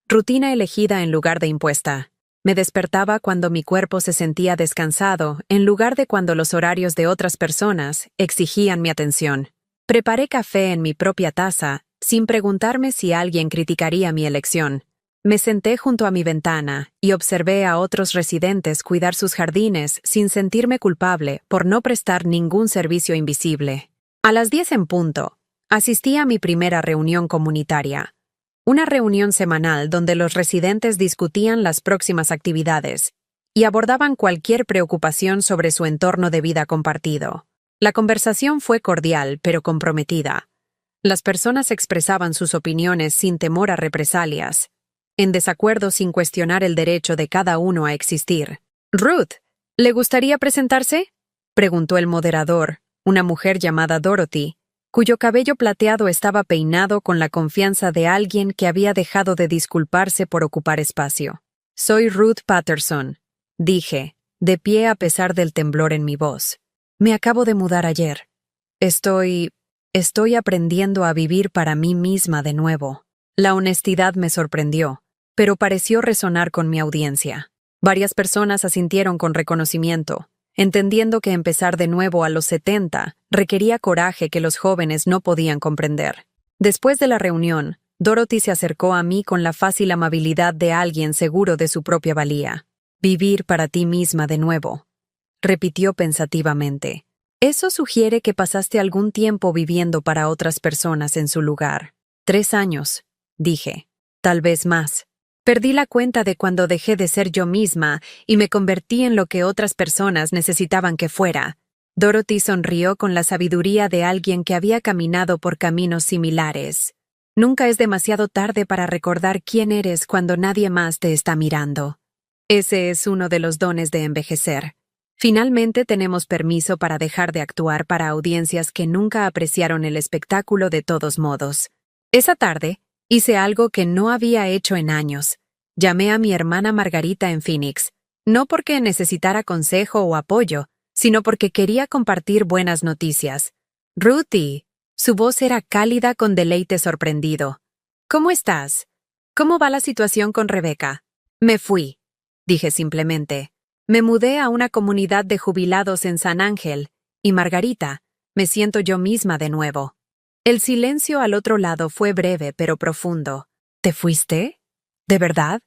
rutina elegida en lugar de impuesta. Me despertaba cuando mi cuerpo se sentía descansado, en lugar de cuando los horarios de otras personas exigían mi atención. Preparé café en mi propia taza, sin preguntarme si alguien criticaría mi elección. Me senté junto a mi ventana y observé a otros residentes cuidar sus jardines sin sentirme culpable por no prestar ningún servicio invisible. A las 10 en punto, asistí a mi primera reunión comunitaria. Una reunión semanal donde los residentes discutían las próximas actividades y abordaban cualquier preocupación sobre su entorno de vida compartido. La conversación fue cordial pero comprometida. Las personas expresaban sus opiniones sin temor a represalias, en desacuerdo sin cuestionar el derecho de cada uno a existir. «Ruth, ¿le gustaría presentarse?», preguntó el moderador, una mujer llamada Dorothy, cuyo cabello plateado estaba peinado con la confianza de alguien que había dejado de disculparse por ocupar espacio. «Soy Ruth Patterson», dije, de pie a pesar del temblor en mi voz. «Me acabo de mudar ayer. Estoy aprendiendo a vivir para mí misma de nuevo». La honestidad me sorprendió, pero pareció resonar con mi audiencia. Varias personas asintieron con reconocimiento, entendiendo que empezar de nuevo a los 70 requería coraje que los jóvenes no podían comprender. Después de la reunión, Dorothy se acercó a mí con la fácil amabilidad de alguien seguro de su propia valía. «Vivir para ti misma de nuevo», repitió pensativamente. «Eso sugiere que pasaste algún tiempo viviendo para otras personas en su lugar». 3 años, dije. «Tal vez más. Perdí la cuenta de cuando dejé de ser yo misma y me convertí en lo que otras personas necesitaban que fuera». Dorothy sonrió con la sabiduría de alguien que había caminado por caminos similares. «Nunca es demasiado tarde para recordar quién eres cuando nadie más te está mirando. Ese es uno de los dones de envejecer. Finalmente tenemos permiso para dejar de actuar para audiencias que nunca apreciaron el espectáculo de todos modos». Esa tarde, hice algo que no había hecho en años. Llamé a mi hermana Margarita en Phoenix, no porque necesitara consejo o apoyo, sino porque quería compartir buenas noticias. «Ruthie», su voz era cálida con deleite sorprendido. «¿Cómo estás? ¿Cómo va la situación con Rebecca?» «Me fui», dije simplemente. «Me mudé a una comunidad de jubilados en San Ángel, y Margarita, me siento yo misma de nuevo». El silencio al otro lado fue breve pero profundo. «¿Te fuiste? ¿De verdad?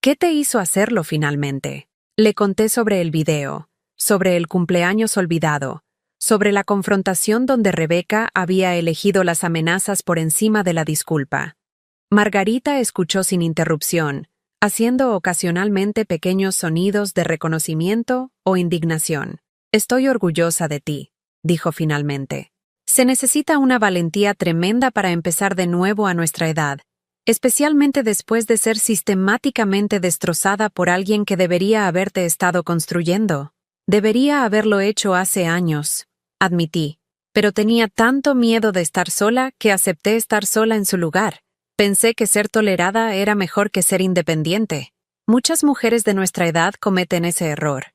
¿Qué te hizo hacerlo finalmente?» Le conté sobre el video, sobre el cumpleaños olvidado, sobre la confrontación donde Rebecca había elegido las amenazas por encima de la disculpa. Margarita escuchó sin interrupción, haciendo ocasionalmente pequeños sonidos de reconocimiento o indignación. «Estoy orgullosa de ti», dijo finalmente. «Se necesita una valentía tremenda para empezar de nuevo a nuestra edad, especialmente después de ser sistemáticamente destrozada por alguien que debería haberte estado construyendo». «Debería haberlo hecho hace años», admití, «pero tenía tanto miedo de estar sola que acepté estar sola en su lugar. Pensé que ser tolerada era mejor que ser independiente». «Muchas mujeres de nuestra edad cometen ese error»,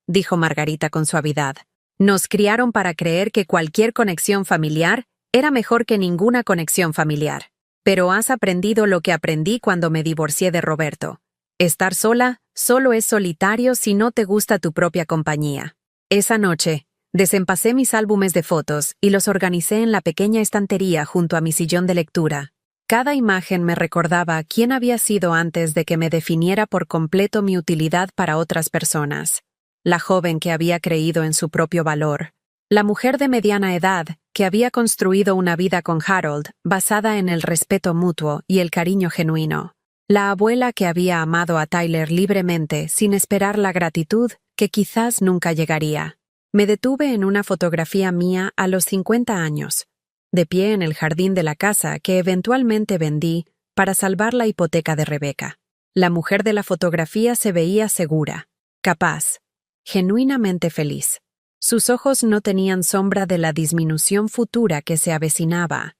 dijo Margarita con suavidad. «Nos criaron para creer que cualquier conexión familiar era mejor que ninguna conexión familiar. Pero has aprendido lo que aprendí cuando me divorcié de Roberto. Estar sola solo es solitario si no te gusta tu propia compañía». Esa noche, desempacé mis álbumes de fotos y los organicé en la pequeña estantería junto a mi sillón de lectura. Cada imagen me recordaba quién había sido antes de que me definiera por completo mi utilidad para otras personas. La joven que había creído en su propio valor. La mujer de mediana edad que había construido una vida con Harold basada en el respeto mutuo y el cariño genuino. La abuela que había amado a Tyler libremente, sin esperar la gratitud que quizás nunca llegaría. Me detuve en una fotografía mía a los 50 años, de pie en el jardín de la casa que eventualmente vendí para salvar la hipoteca de Rebecca. La mujer de la fotografía se veía segura, capaz, genuinamente feliz. Sus ojos no tenían sombra de la disminución futura que se avecinaba,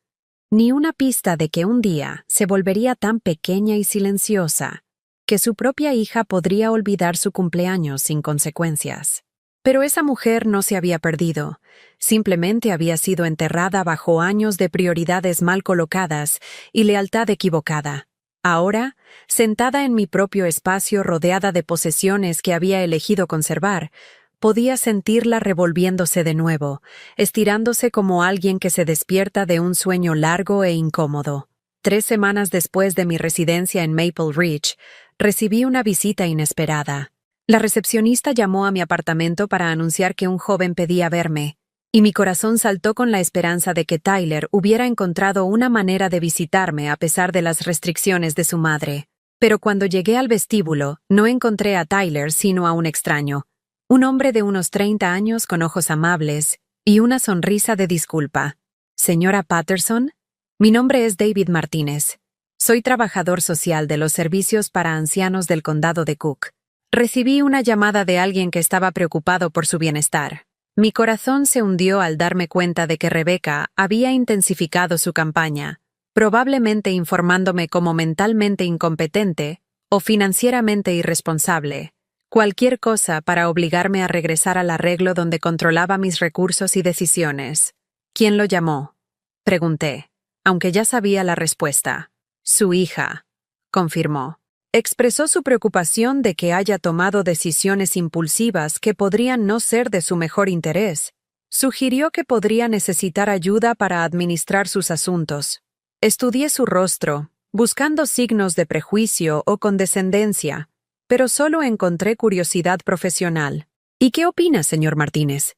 ni una pista de que un día se volvería tan pequeña y silenciosa que su propia hija podría olvidar su cumpleaños sin consecuencias. Pero esa mujer no se había perdido, simplemente había sido enterrada bajo años de prioridades mal colocadas y lealtad equivocada. Ahora, sentada en mi propio espacio rodeada de posesiones que había elegido conservar, podía sentirla revolviéndose de nuevo, estirándose como alguien que se despierta de un sueño largo e incómodo. 3 semanas después de mi residencia en Maple Ridge, recibí una visita inesperada. La recepcionista llamó a mi apartamento para anunciar que un joven pedía verme, y mi corazón saltó con la esperanza de que Tyler hubiera encontrado una manera de visitarme a pesar de las restricciones de su madre. Pero cuando llegué al vestíbulo, no encontré a Tyler sino a un extraño, un hombre de unos 30 años con ojos amables y una sonrisa de disculpa. «Señora Patterson, mi nombre es David Martínez. Soy trabajador social de los servicios para ancianos del condado de Cook. Recibí una llamada de alguien que estaba preocupado por su bienestar. Mi corazón se hundió al darme cuenta de que Rebecca había intensificado su campaña, probablemente informándome como mentalmente incompetente o financieramente irresponsable. Cualquier cosa para obligarme a regresar al arreglo donde controlaba mis recursos y decisiones. ¿Quién lo llamó?», pregunté, aunque ya sabía la respuesta. «Su hija», confirmó. Expresó su preocupación de que haya tomado decisiones impulsivas que podrían no ser de su mejor interés. Sugirió que podría necesitar ayuda para administrar sus asuntos. Estudié su rostro, buscando signos de prejuicio o condescendencia, pero solo encontré curiosidad profesional. «¿Y qué opina, señor Martínez?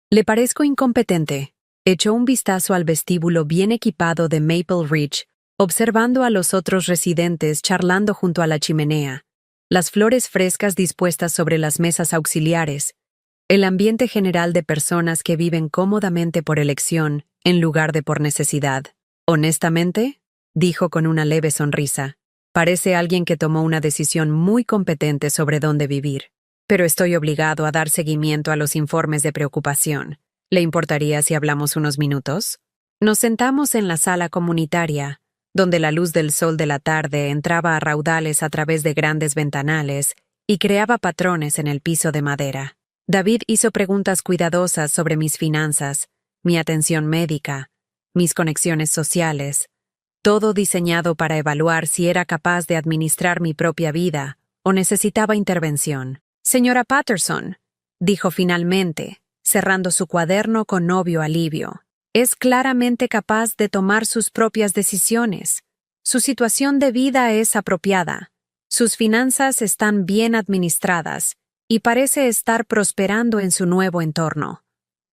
¿Le parezco incompetente?». Echó un vistazo al vestíbulo bien equipado de Maple Ridge, observando a los otros residentes charlando junto a la chimenea, las flores frescas dispuestas sobre las mesas auxiliares, el ambiente general de personas que viven cómodamente por elección en lugar de por necesidad. «Honestamente», dijo con una leve sonrisa, «parece alguien que tomó una decisión muy competente sobre dónde vivir. Pero estoy obligado a dar seguimiento a los informes de preocupación. ¿Le importaría si hablamos unos minutos?». Nos sentamos en la sala comunitaria, donde la luz del sol de la tarde entraba a raudales a través de grandes ventanales y creaba patrones en el piso de madera. David hizo preguntas cuidadosas sobre mis finanzas, mi atención médica, mis conexiones sociales, todo diseñado para evaluar si era capaz de administrar mi propia vida o necesitaba intervención. «Señora Patterson», dijo finalmente, cerrando su cuaderno con obvio alivio, «es claramente capaz de tomar sus propias decisiones. Su situación de vida es apropiada. Sus finanzas están bien administradas y parece estar prosperando en su nuevo entorno.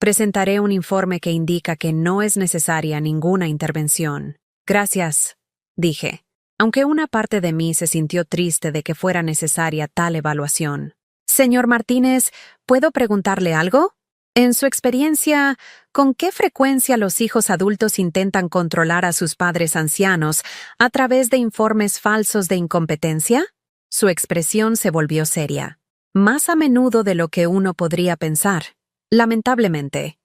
Presentaré un informe que indica que no es necesaria ninguna intervención». «Gracias», dije, aunque una parte de mí se sintió triste de que fuera necesaria tal evaluación. «Señor Martínez, ¿puedo preguntarle algo? En su experiencia, ¿con qué frecuencia los hijos adultos intentan controlar a sus padres ancianos a través de informes falsos de incompetencia?» Su expresión se volvió seria. «Más a menudo de lo que uno podría pensar, lamentablemente.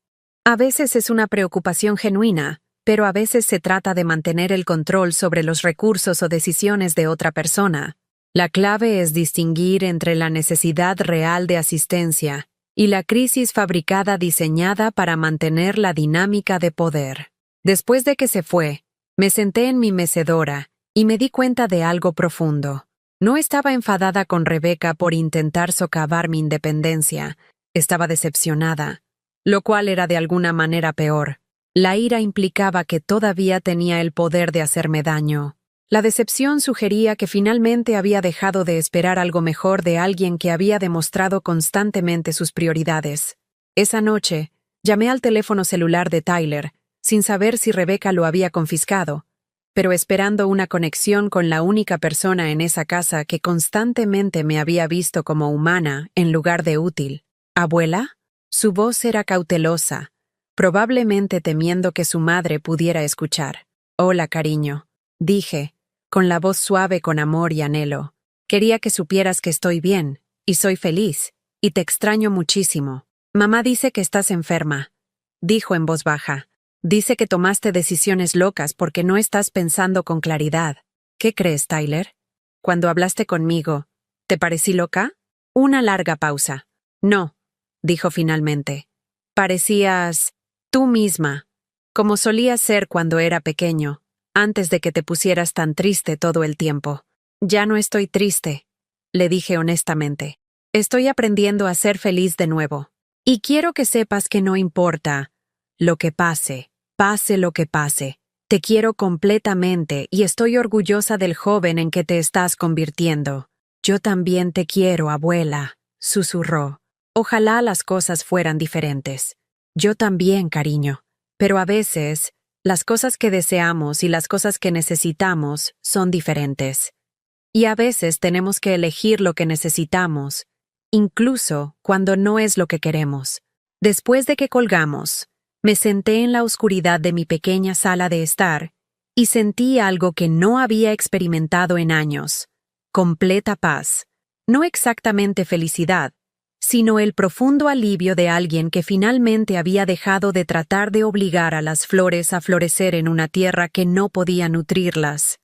A veces es una preocupación genuina, pero a veces se trata de mantener el control sobre los recursos o decisiones de otra persona. La clave es distinguir entre la necesidad real de asistencia y la crisis fabricada diseñada para mantener la dinámica de poder». Después de que se fue, me senté en mi mecedora y me di cuenta de algo profundo. No estaba enfadada con Rebecca por intentar socavar mi independencia. Estaba decepcionada, lo cual era de alguna manera peor. La ira implicaba que todavía tenía el poder de hacerme daño. La decepción sugería que finalmente había dejado de esperar algo mejor de alguien que había demostrado constantemente sus prioridades. Esa noche, llamé al teléfono celular de Tyler, sin saber si Rebecca lo había confiscado, pero esperando una conexión con la única persona en esa casa que constantemente me había visto como humana en lugar de útil. ¿Abuela? Su voz era cautelosa, probablemente temiendo que su madre pudiera escuchar. Hola, cariño, dije, con la voz suave con amor y anhelo. Quería que supieras que estoy bien, y soy feliz, y te extraño muchísimo. Mamá dice que estás enferma, dijo en voz baja. Dice que tomaste decisiones locas porque no estás pensando con claridad. ¿Qué crees, Tyler? Cuando hablaste conmigo, ¿te parecí loca? Una larga pausa. No, dijo finalmente. Parecías tú misma, como solías ser cuando era pequeño, antes de que te pusieras tan triste todo el tiempo. Ya no estoy triste, le dije honestamente. Estoy aprendiendo a ser feliz de nuevo. Y quiero que sepas que no importa lo que pase. Pase lo que pase, te quiero completamente y estoy orgullosa del joven en que te estás convirtiendo. Yo también te quiero, abuela, susurró. Ojalá las cosas fueran diferentes. Yo también, cariño. Pero a veces, las cosas que deseamos y las cosas que necesitamos son diferentes. Y a veces tenemos que elegir lo que necesitamos, incluso cuando no es lo que queremos. Después de que colgamos, me senté en la oscuridad de mi pequeña sala de estar y sentí algo que no había experimentado en años. Completa paz. No exactamente felicidad, sino el profundo alivio de alguien que finalmente había dejado de tratar de obligar a las flores a florecer en una tierra que no podía nutrirlas.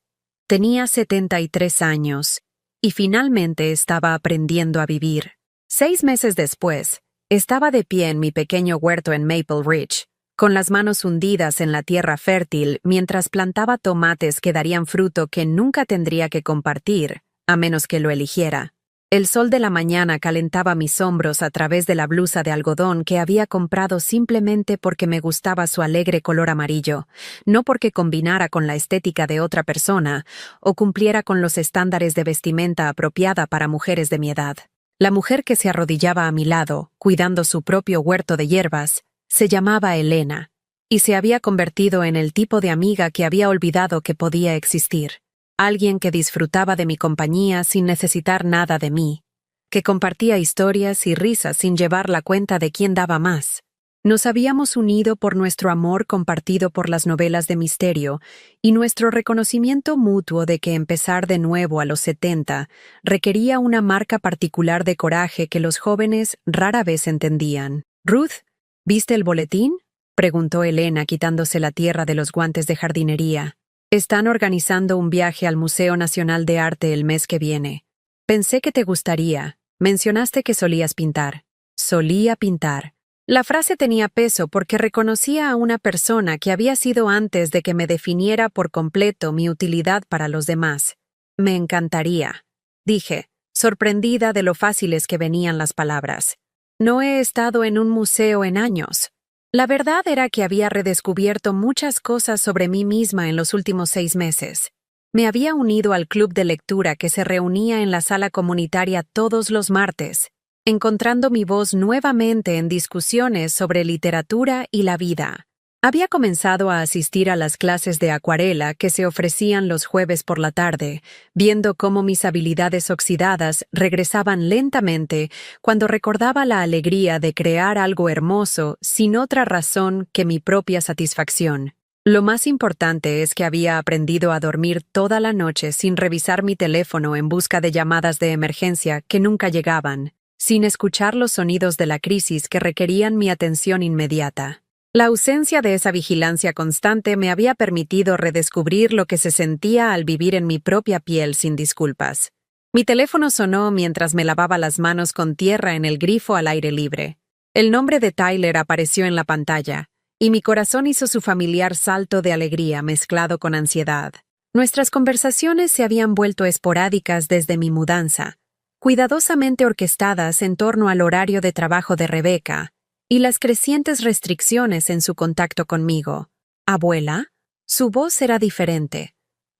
Tenía 73 años y finalmente estaba aprendiendo a vivir. 6 meses después, estaba de pie en mi pequeño huerto en Maple Ridge, con las manos hundidas en la tierra fértil mientras plantaba tomates que darían fruto que nunca tendría que compartir, a menos que lo eligiera. El sol de la mañana calentaba mis hombros a través de la blusa de algodón que había comprado simplemente porque me gustaba su alegre color amarillo, no porque combinara con la estética de otra persona o cumpliera con los estándares de vestimenta apropiada para mujeres de mi edad. La mujer que se arrodillaba a mi lado, cuidando su propio huerto de hierbas, se llamaba Elena, y se había convertido en el tipo de amiga que había olvidado que podía existir. Alguien que disfrutaba de mi compañía sin necesitar nada de mí, que compartía historias y risas sin llevar la cuenta de quién daba más. Nos habíamos unido por nuestro amor compartido por las novelas de misterio y nuestro reconocimiento mutuo de que empezar de nuevo a los 70 requería una marca particular de coraje que los jóvenes rara vez entendían. «Ruth, ¿viste el boletín?», preguntó Elena quitándose la tierra de los guantes de jardinería. «Están organizando un viaje al Museo Nacional de Arte el mes que viene. Pensé que te gustaría. Mencionaste que solías pintar». Solía pintar. La frase tenía peso porque reconocía a una persona que había sido antes de que me definiera por completo mi utilidad para los demás. «Me encantaría», dije, sorprendida de lo fáciles que venían las palabras. No he estado en un museo en años. La verdad era que había redescubierto muchas cosas sobre mí misma en los últimos 6 meses. Me había unido al club de lectura que se reunía en la sala comunitaria todos los martes, encontrando mi voz nuevamente en discusiones sobre literatura y la vida. Había comenzado a asistir a las clases de acuarela que se ofrecían los jueves por la tarde, viendo cómo mis habilidades oxidadas regresaban lentamente cuando recordaba la alegría de crear algo hermoso sin otra razón que mi propia satisfacción. Lo más importante es que había aprendido a dormir toda la noche sin revisar mi teléfono en busca de llamadas de emergencia que nunca llegaban, sin escuchar los sonidos de la crisis que requerían mi atención inmediata. La ausencia de esa vigilancia constante me había permitido redescubrir lo que se sentía al vivir en mi propia piel sin disculpas. Mi teléfono sonó mientras me lavaba las manos con tierra en el grifo al aire libre. El nombre de Tyler apareció en la pantalla, y mi corazón hizo su familiar salto de alegría mezclado con ansiedad. Nuestras conversaciones se habían vuelto esporádicas desde mi mudanza, cuidadosamente orquestadas en torno al horario de trabajo de Rebecca y las crecientes restricciones en su contacto conmigo. «¿Abuela?». Su voz era diferente,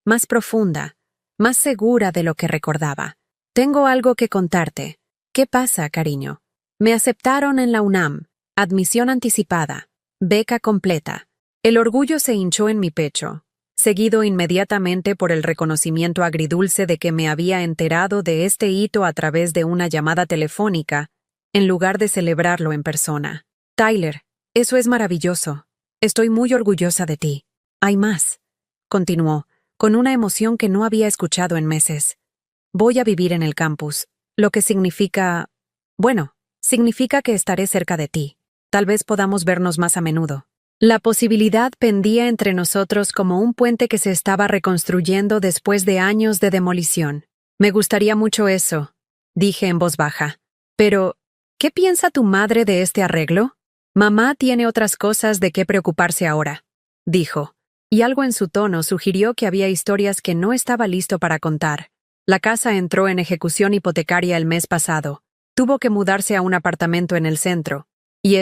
más profunda, más segura de lo que recordaba. «Tengo algo que contarte». «¿Qué pasa, cariño?». «Me aceptaron en la UNAM. Admisión anticipada. Beca completa». El orgullo se hinchó en mi pecho. seguido inmediatamente por el reconocimiento agridulce de que me había enterado de este hito a través de una llamada telefónica, en lugar de celebrarlo en persona. Tyler, eso es maravilloso. Estoy muy orgullosa de ti. Hay más, continuó, con una emoción que no había escuchado en meses. Voy a vivir en el campus, lo que significa... Bueno, significa que estaré cerca de ti. Tal vez podamos vernos más a menudo. La posibilidad pendía entre nosotros como un puente que se estaba reconstruyendo después de años de demolición. Me gustaría mucho eso, dije en voz baja. Pero, ¿qué piensa tu madre de este arreglo? Mamá tiene otras cosas de qué preocuparse ahora, dijo, y algo en su tono sugirió que había historias que no estaba listo para contar. La casa entró en ejecución hipotecaria el mes pasado. Tuvo que mudarse a un apartamento en el centro. Y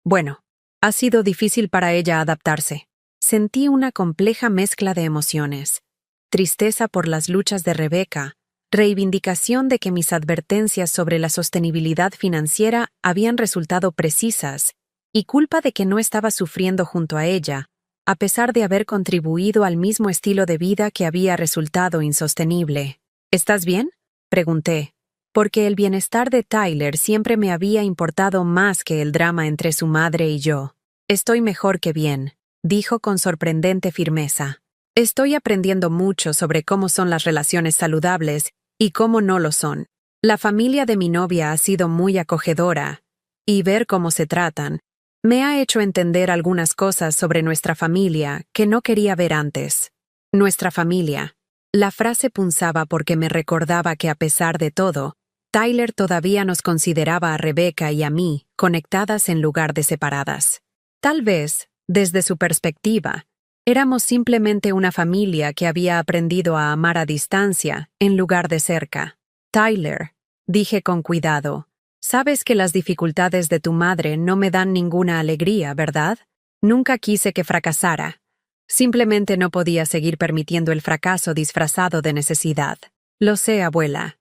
bueno, ha sido difícil para ella adaptarse. Sentí una compleja mezcla de emociones. Tristeza por las luchas de Rebecca, reivindicación de que mis advertencias sobre la sostenibilidad financiera habían resultado precisas, y culpa de que no estaba sufriendo junto a ella, a pesar de haber contribuido al mismo estilo de vida que había resultado insostenible. ¿Estás bien?, pregunté, porque el bienestar de Tyler siempre me había importado más que el drama entre su madre y yo. Estoy mejor que bien, dijo con sorprendente firmeza. Estoy aprendiendo mucho sobre cómo son las relaciones saludables y cómo no lo son. La familia de mi novia ha sido muy acogedora, y ver cómo se tratan me ha hecho entender algunas cosas sobre nuestra familia que no quería ver antes. Nuestra familia. La frase punzaba porque me recordaba que a pesar de todo, Tyler todavía nos consideraba a Rebecca y a mí conectadas en lugar de separadas. Tal vez, desde su perspectiva, éramos simplemente una familia que había aprendido a amar a distancia en lugar de cerca. Tyler, dije con cuidado, sabes que las dificultades de tu madre no me dan ninguna alegría, ¿verdad? Nunca quise que fracasara. Simplemente no podía seguir permitiendo el fracaso disfrazado de necesidad. Lo sé, abuela.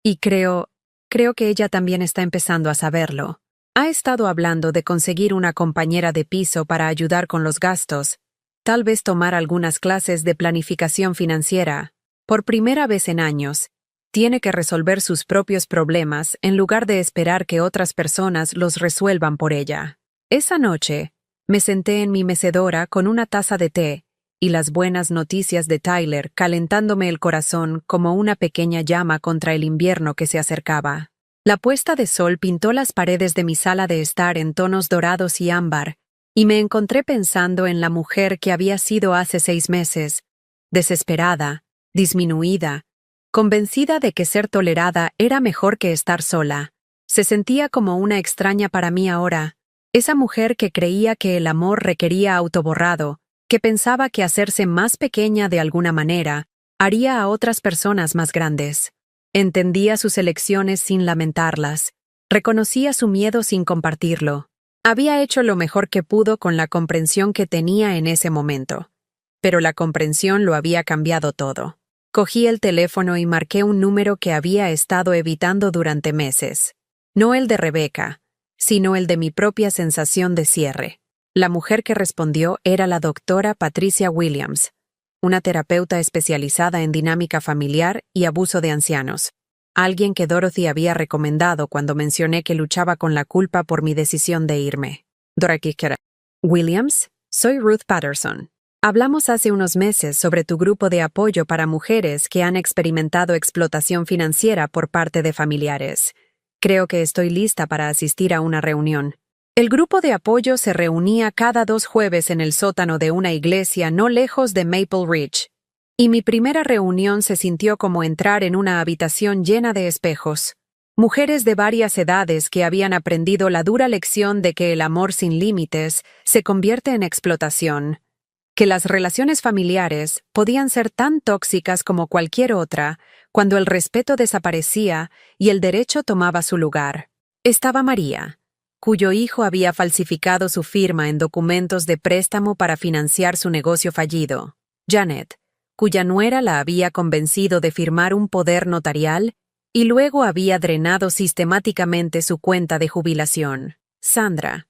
Y creo que ella también está empezando a saberlo. Ha estado hablando de conseguir una compañera de piso para ayudar con los gastos, tal vez tomar algunas clases de planificación financiera. Por primera vez en años, tiene que resolver sus propios problemas en lugar de esperar que otras personas los resuelvan por ella. Esa noche, me senté en mi mecedora con una taza de té y las buenas noticias de Tyler calentándome el corazón como una pequeña llama contra el invierno que se acercaba. La puesta de sol pintó las paredes de mi sala de estar en tonos dorados y ámbar, y me encontré pensando en la mujer que había sido hace 6 meses, desesperada, disminuida, convencida de que ser tolerada era mejor que estar sola. Se sentía como una extraña para mí ahora, esa mujer que creía que el amor requería autoborrado, que pensaba que hacerse más pequeña de alguna manera haría a otras personas más grandes. Entendía sus elecciones sin lamentarlas, reconocía su miedo sin compartirlo. Había hecho lo mejor que pudo con la comprensión que tenía en ese momento. Pero la comprensión lo había cambiado todo. Cogí el teléfono y marqué un número que había estado evitando durante meses. No el de Rebecca, sino el de mi propia sensación de cierre. La mujer que respondió era la doctora Patricia Williams, una terapeuta especializada en dinámica familiar y abuso de ancianos. Alguien que Dorothy había recomendado cuando mencioné que luchaba con la culpa por mi decisión de irme. Dorothy Williams, soy Ruth Patterson. Hablamos hace unos meses sobre tu grupo de apoyo para mujeres que han experimentado explotación financiera por parte de familiares. Creo que estoy lista para asistir a una reunión. El grupo de apoyo se reunía cada 2 jueves en el sótano de una iglesia no lejos de Maple Ridge, y mi primera reunión se sintió como entrar en una habitación llena de espejos. Mujeres de varias edades que habían aprendido la dura lección de que el amor sin límites se convierte en explotación, que las relaciones familiares podían ser tan tóxicas como cualquier otra cuando el respeto desaparecía y el derecho tomaba su lugar. Estaba María, cuyo hijo había falsificado su firma en documentos de préstamo para financiar su negocio fallido. Janet, cuya nuera la había convencido de firmar un poder notarial y luego había drenado sistemáticamente su cuenta de jubilación. Sandra,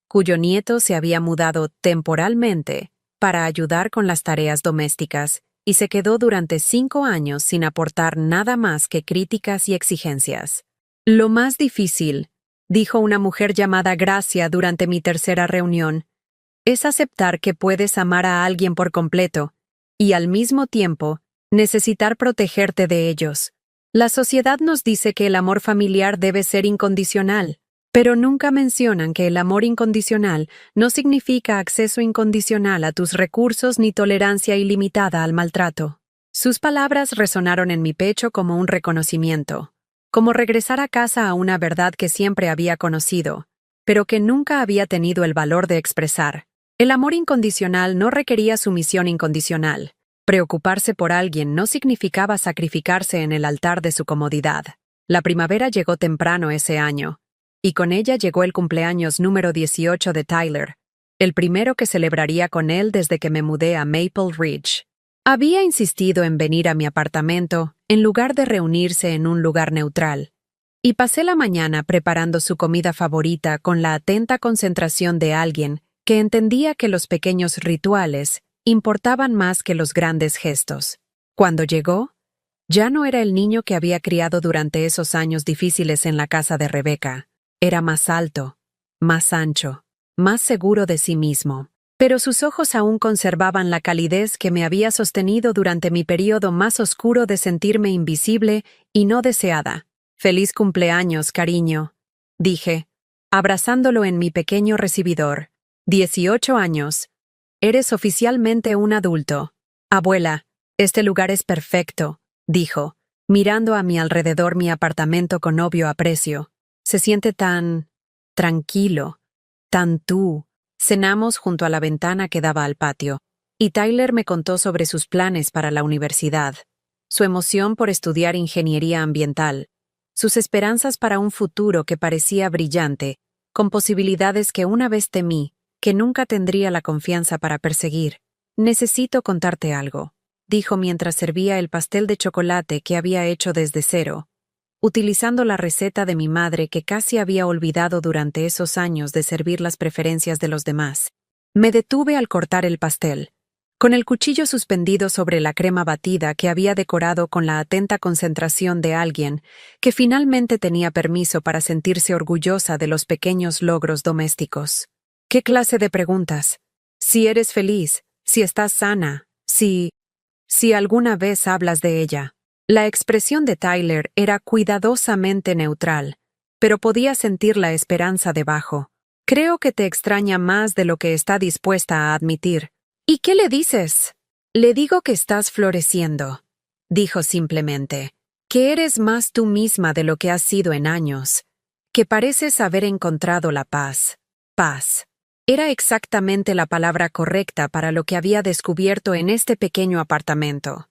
cuyo nieto se había mudado temporalmente para ayudar con las tareas domésticas y se quedó durante 5 años sin aportar nada más que críticas y exigencias. Lo más difícil, dijo una mujer llamada Gracia durante mi tercera reunión, es aceptar que puedes amar a alguien por completo y al mismo tiempo necesitar protegerte de ellos. La sociedad nos dice que el amor familiar debe ser incondicional, pero nunca mencionan que el amor incondicional no significa acceso incondicional a tus recursos ni tolerancia ilimitada al maltrato. Sus palabras resonaron en mi pecho como un reconocimiento, como regresar a casa a una verdad que siempre había conocido, pero que nunca había tenido el valor de expresar. El amor incondicional no requería sumisión incondicional. Preocuparse por alguien no significaba sacrificarse en el altar de su comodidad. La primavera llegó temprano ese año, y con ella llegó el cumpleaños número 18 de Tyler, el primero que celebraría con él desde que me mudé a Maple Ridge. Había insistido en venir a mi apartamento en lugar de reunirse en un lugar neutral, y pasé la mañana preparando su comida favorita con la atenta concentración de alguien que entendía que los pequeños rituales importaban más que los grandes gestos. Cuando llegó, ya no era el niño que había criado durante esos años difíciles en la casa de Rebecca. Era más alto, más ancho, más seguro de sí mismo. Pero sus ojos aún conservaban la calidez que me había sostenido durante mi periodo más oscuro de sentirme invisible y no deseada. «Feliz cumpleaños, cariño», dije, abrazándolo en mi pequeño recibidor. 18 años. Eres oficialmente un adulto. Abuela, este lugar es perfecto, dijo, mirando a mi alrededor mi apartamento con obvio aprecio. Se siente tan tranquilo, tan tú. Cenamos junto a la ventana que daba al patio, y Tyler me contó sobre sus planes para la universidad, su emoción por estudiar ingeniería ambiental, sus esperanzas para un futuro que parecía brillante, con posibilidades que una vez temí, que nunca tendría la confianza para perseguir. «Necesito contarte algo», dijo mientras servía el pastel de chocolate que había hecho desde cero, utilizando la receta de mi madre que casi había olvidado durante esos años de servir las preferencias de los demás. Me detuve al cortar el pastel, con el cuchillo suspendido sobre la crema batida que había decorado con la atenta concentración de alguien que finalmente tenía permiso para sentirse orgullosa de los pequeños logros domésticos. ¿Qué clase de preguntas? Si eres feliz, si estás sana, si alguna vez hablas de ella. La expresión de Tyler era cuidadosamente neutral, pero podía sentir la esperanza debajo. Creo que te extraña más de lo que está dispuesta a admitir. ¿Y qué le dices? Le digo que estás floreciendo, dijo simplemente, que eres más tú misma de lo que has sido en años, que pareces haber encontrado la paz. Paz. Era exactamente la palabra correcta para lo que había descubierto en este pequeño apartamento,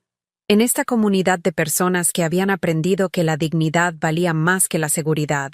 en esta comunidad de personas que habían aprendido que la dignidad valía más que la seguridad,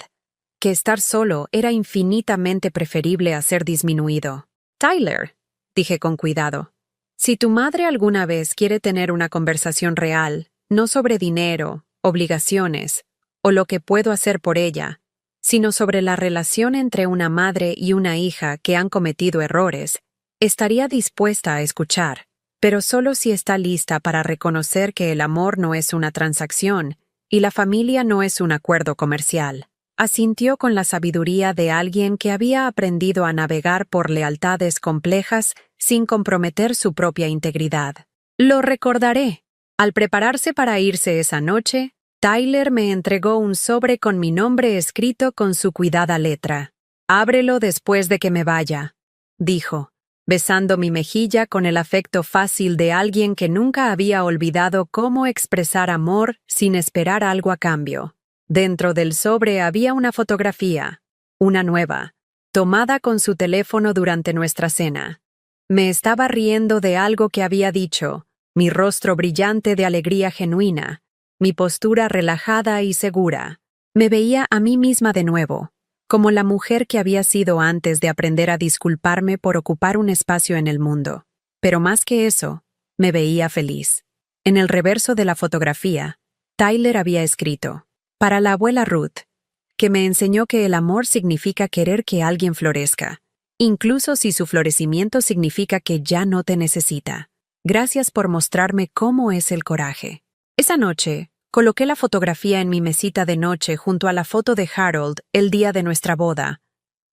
que estar solo era infinitamente preferible a ser disminuido. «Tyler», dije con cuidado, «si tu madre alguna vez quiere tener una conversación real, no sobre dinero, obligaciones, o lo que puedo hacer por ella, sino sobre la relación entre una madre y una hija que han cometido errores, estaría dispuesta a escuchar, pero solo si está lista para reconocer que el amor no es una transacción y la familia no es un acuerdo comercial». Asintió con la sabiduría de alguien que había aprendido a navegar por lealtades complejas sin comprometer su propia integridad. «Lo recordaré». Al prepararse para irse esa noche, Tyler me entregó un sobre con mi nombre escrito con su cuidada letra. «Ábrelo después de que me vaya», dijo, besando mi mejilla con el afecto fácil de alguien que nunca había olvidado cómo expresar amor sin esperar algo a cambio. Dentro del sobre había una fotografía, una nueva, tomada con su teléfono durante nuestra cena. Me estaba riendo de algo que había dicho, mi rostro brillante de alegría genuina, mi postura relajada y segura. Me veía a mí misma de nuevo, como la mujer que había sido antes de aprender a disculparme por ocupar un espacio en el mundo. Pero más que eso, me veía feliz. En el reverso de la fotografía, Tyler había escrito: «Para la abuela Ruth, que me enseñó que el amor significa querer que alguien florezca, incluso si su florecimiento significa que ya no te necesita. Gracias por mostrarme cómo es el coraje. Esa noche, coloqué la fotografía en mi mesita de noche junto a la foto de Harold el día de nuestra boda.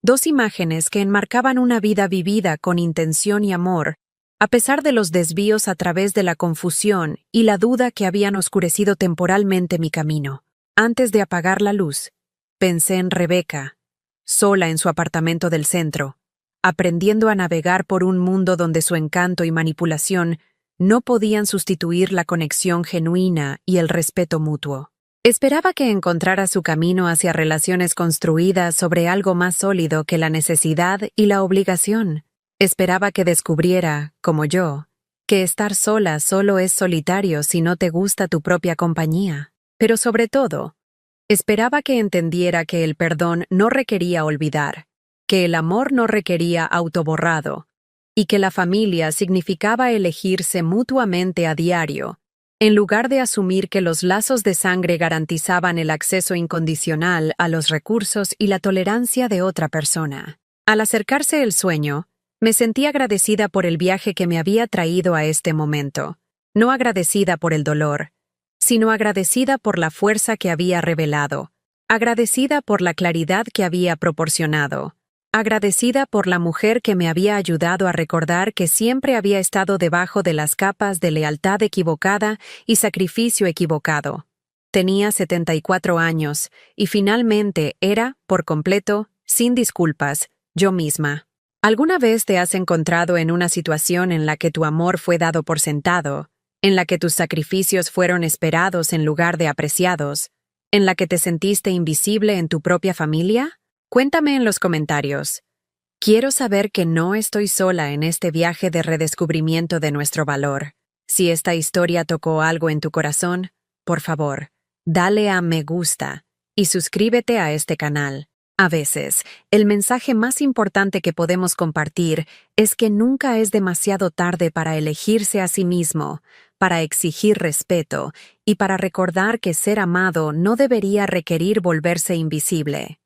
Dos imágenes que enmarcaban una vida vivida con intención y amor, a pesar de los desvíos a través de la confusión y la duda que habían oscurecido temporalmente mi camino. Antes de apagar la luz, pensé en Rebecca, sola en su apartamento del centro, aprendiendo a navegar por un mundo donde su encanto y manipulación no podían sustituir la conexión genuina y el respeto mutuo. Esperaba que encontrara su camino hacia relaciones construidas sobre algo más sólido que la necesidad y la obligación. Esperaba que descubriera, como yo, que estar sola solo es solitario si no te gusta tu propia compañía. Pero sobre todo, esperaba que entendiera que el perdón no requería olvidar, que el amor no requería autoborrado, y que la familia significaba elegirse mutuamente a diario, en lugar de asumir que los lazos de sangre garantizaban el acceso incondicional a los recursos y la tolerancia de otra persona. Al acercarse el sueño, me sentí agradecida por el viaje que me había traído a este momento, no agradecida por el dolor, sino agradecida por la fuerza que había revelado, agradecida por la claridad que había proporcionado, agradecida por la mujer que me había ayudado a recordar que siempre había estado debajo de las capas de lealtad equivocada y sacrificio equivocado. Tenía 74 años y finalmente era, por completo, sin disculpas, yo misma. ¿Alguna vez te has encontrado en una situación en la que tu amor fue dado por sentado, en la que tus sacrificios fueron esperados en lugar de apreciados, en la que te sentiste invisible en tu propia familia? Cuéntame en los comentarios. Quiero saber que no estoy sola en este viaje de redescubrimiento de nuestro valor. Si esta historia tocó algo en tu corazón, por favor, dale a me gusta y suscríbete a este canal. A veces, el mensaje más importante que podemos compartir es que nunca es demasiado tarde para elegirse a sí mismo, para exigir respeto y para recordar que ser amado no debería requerir volverse invisible.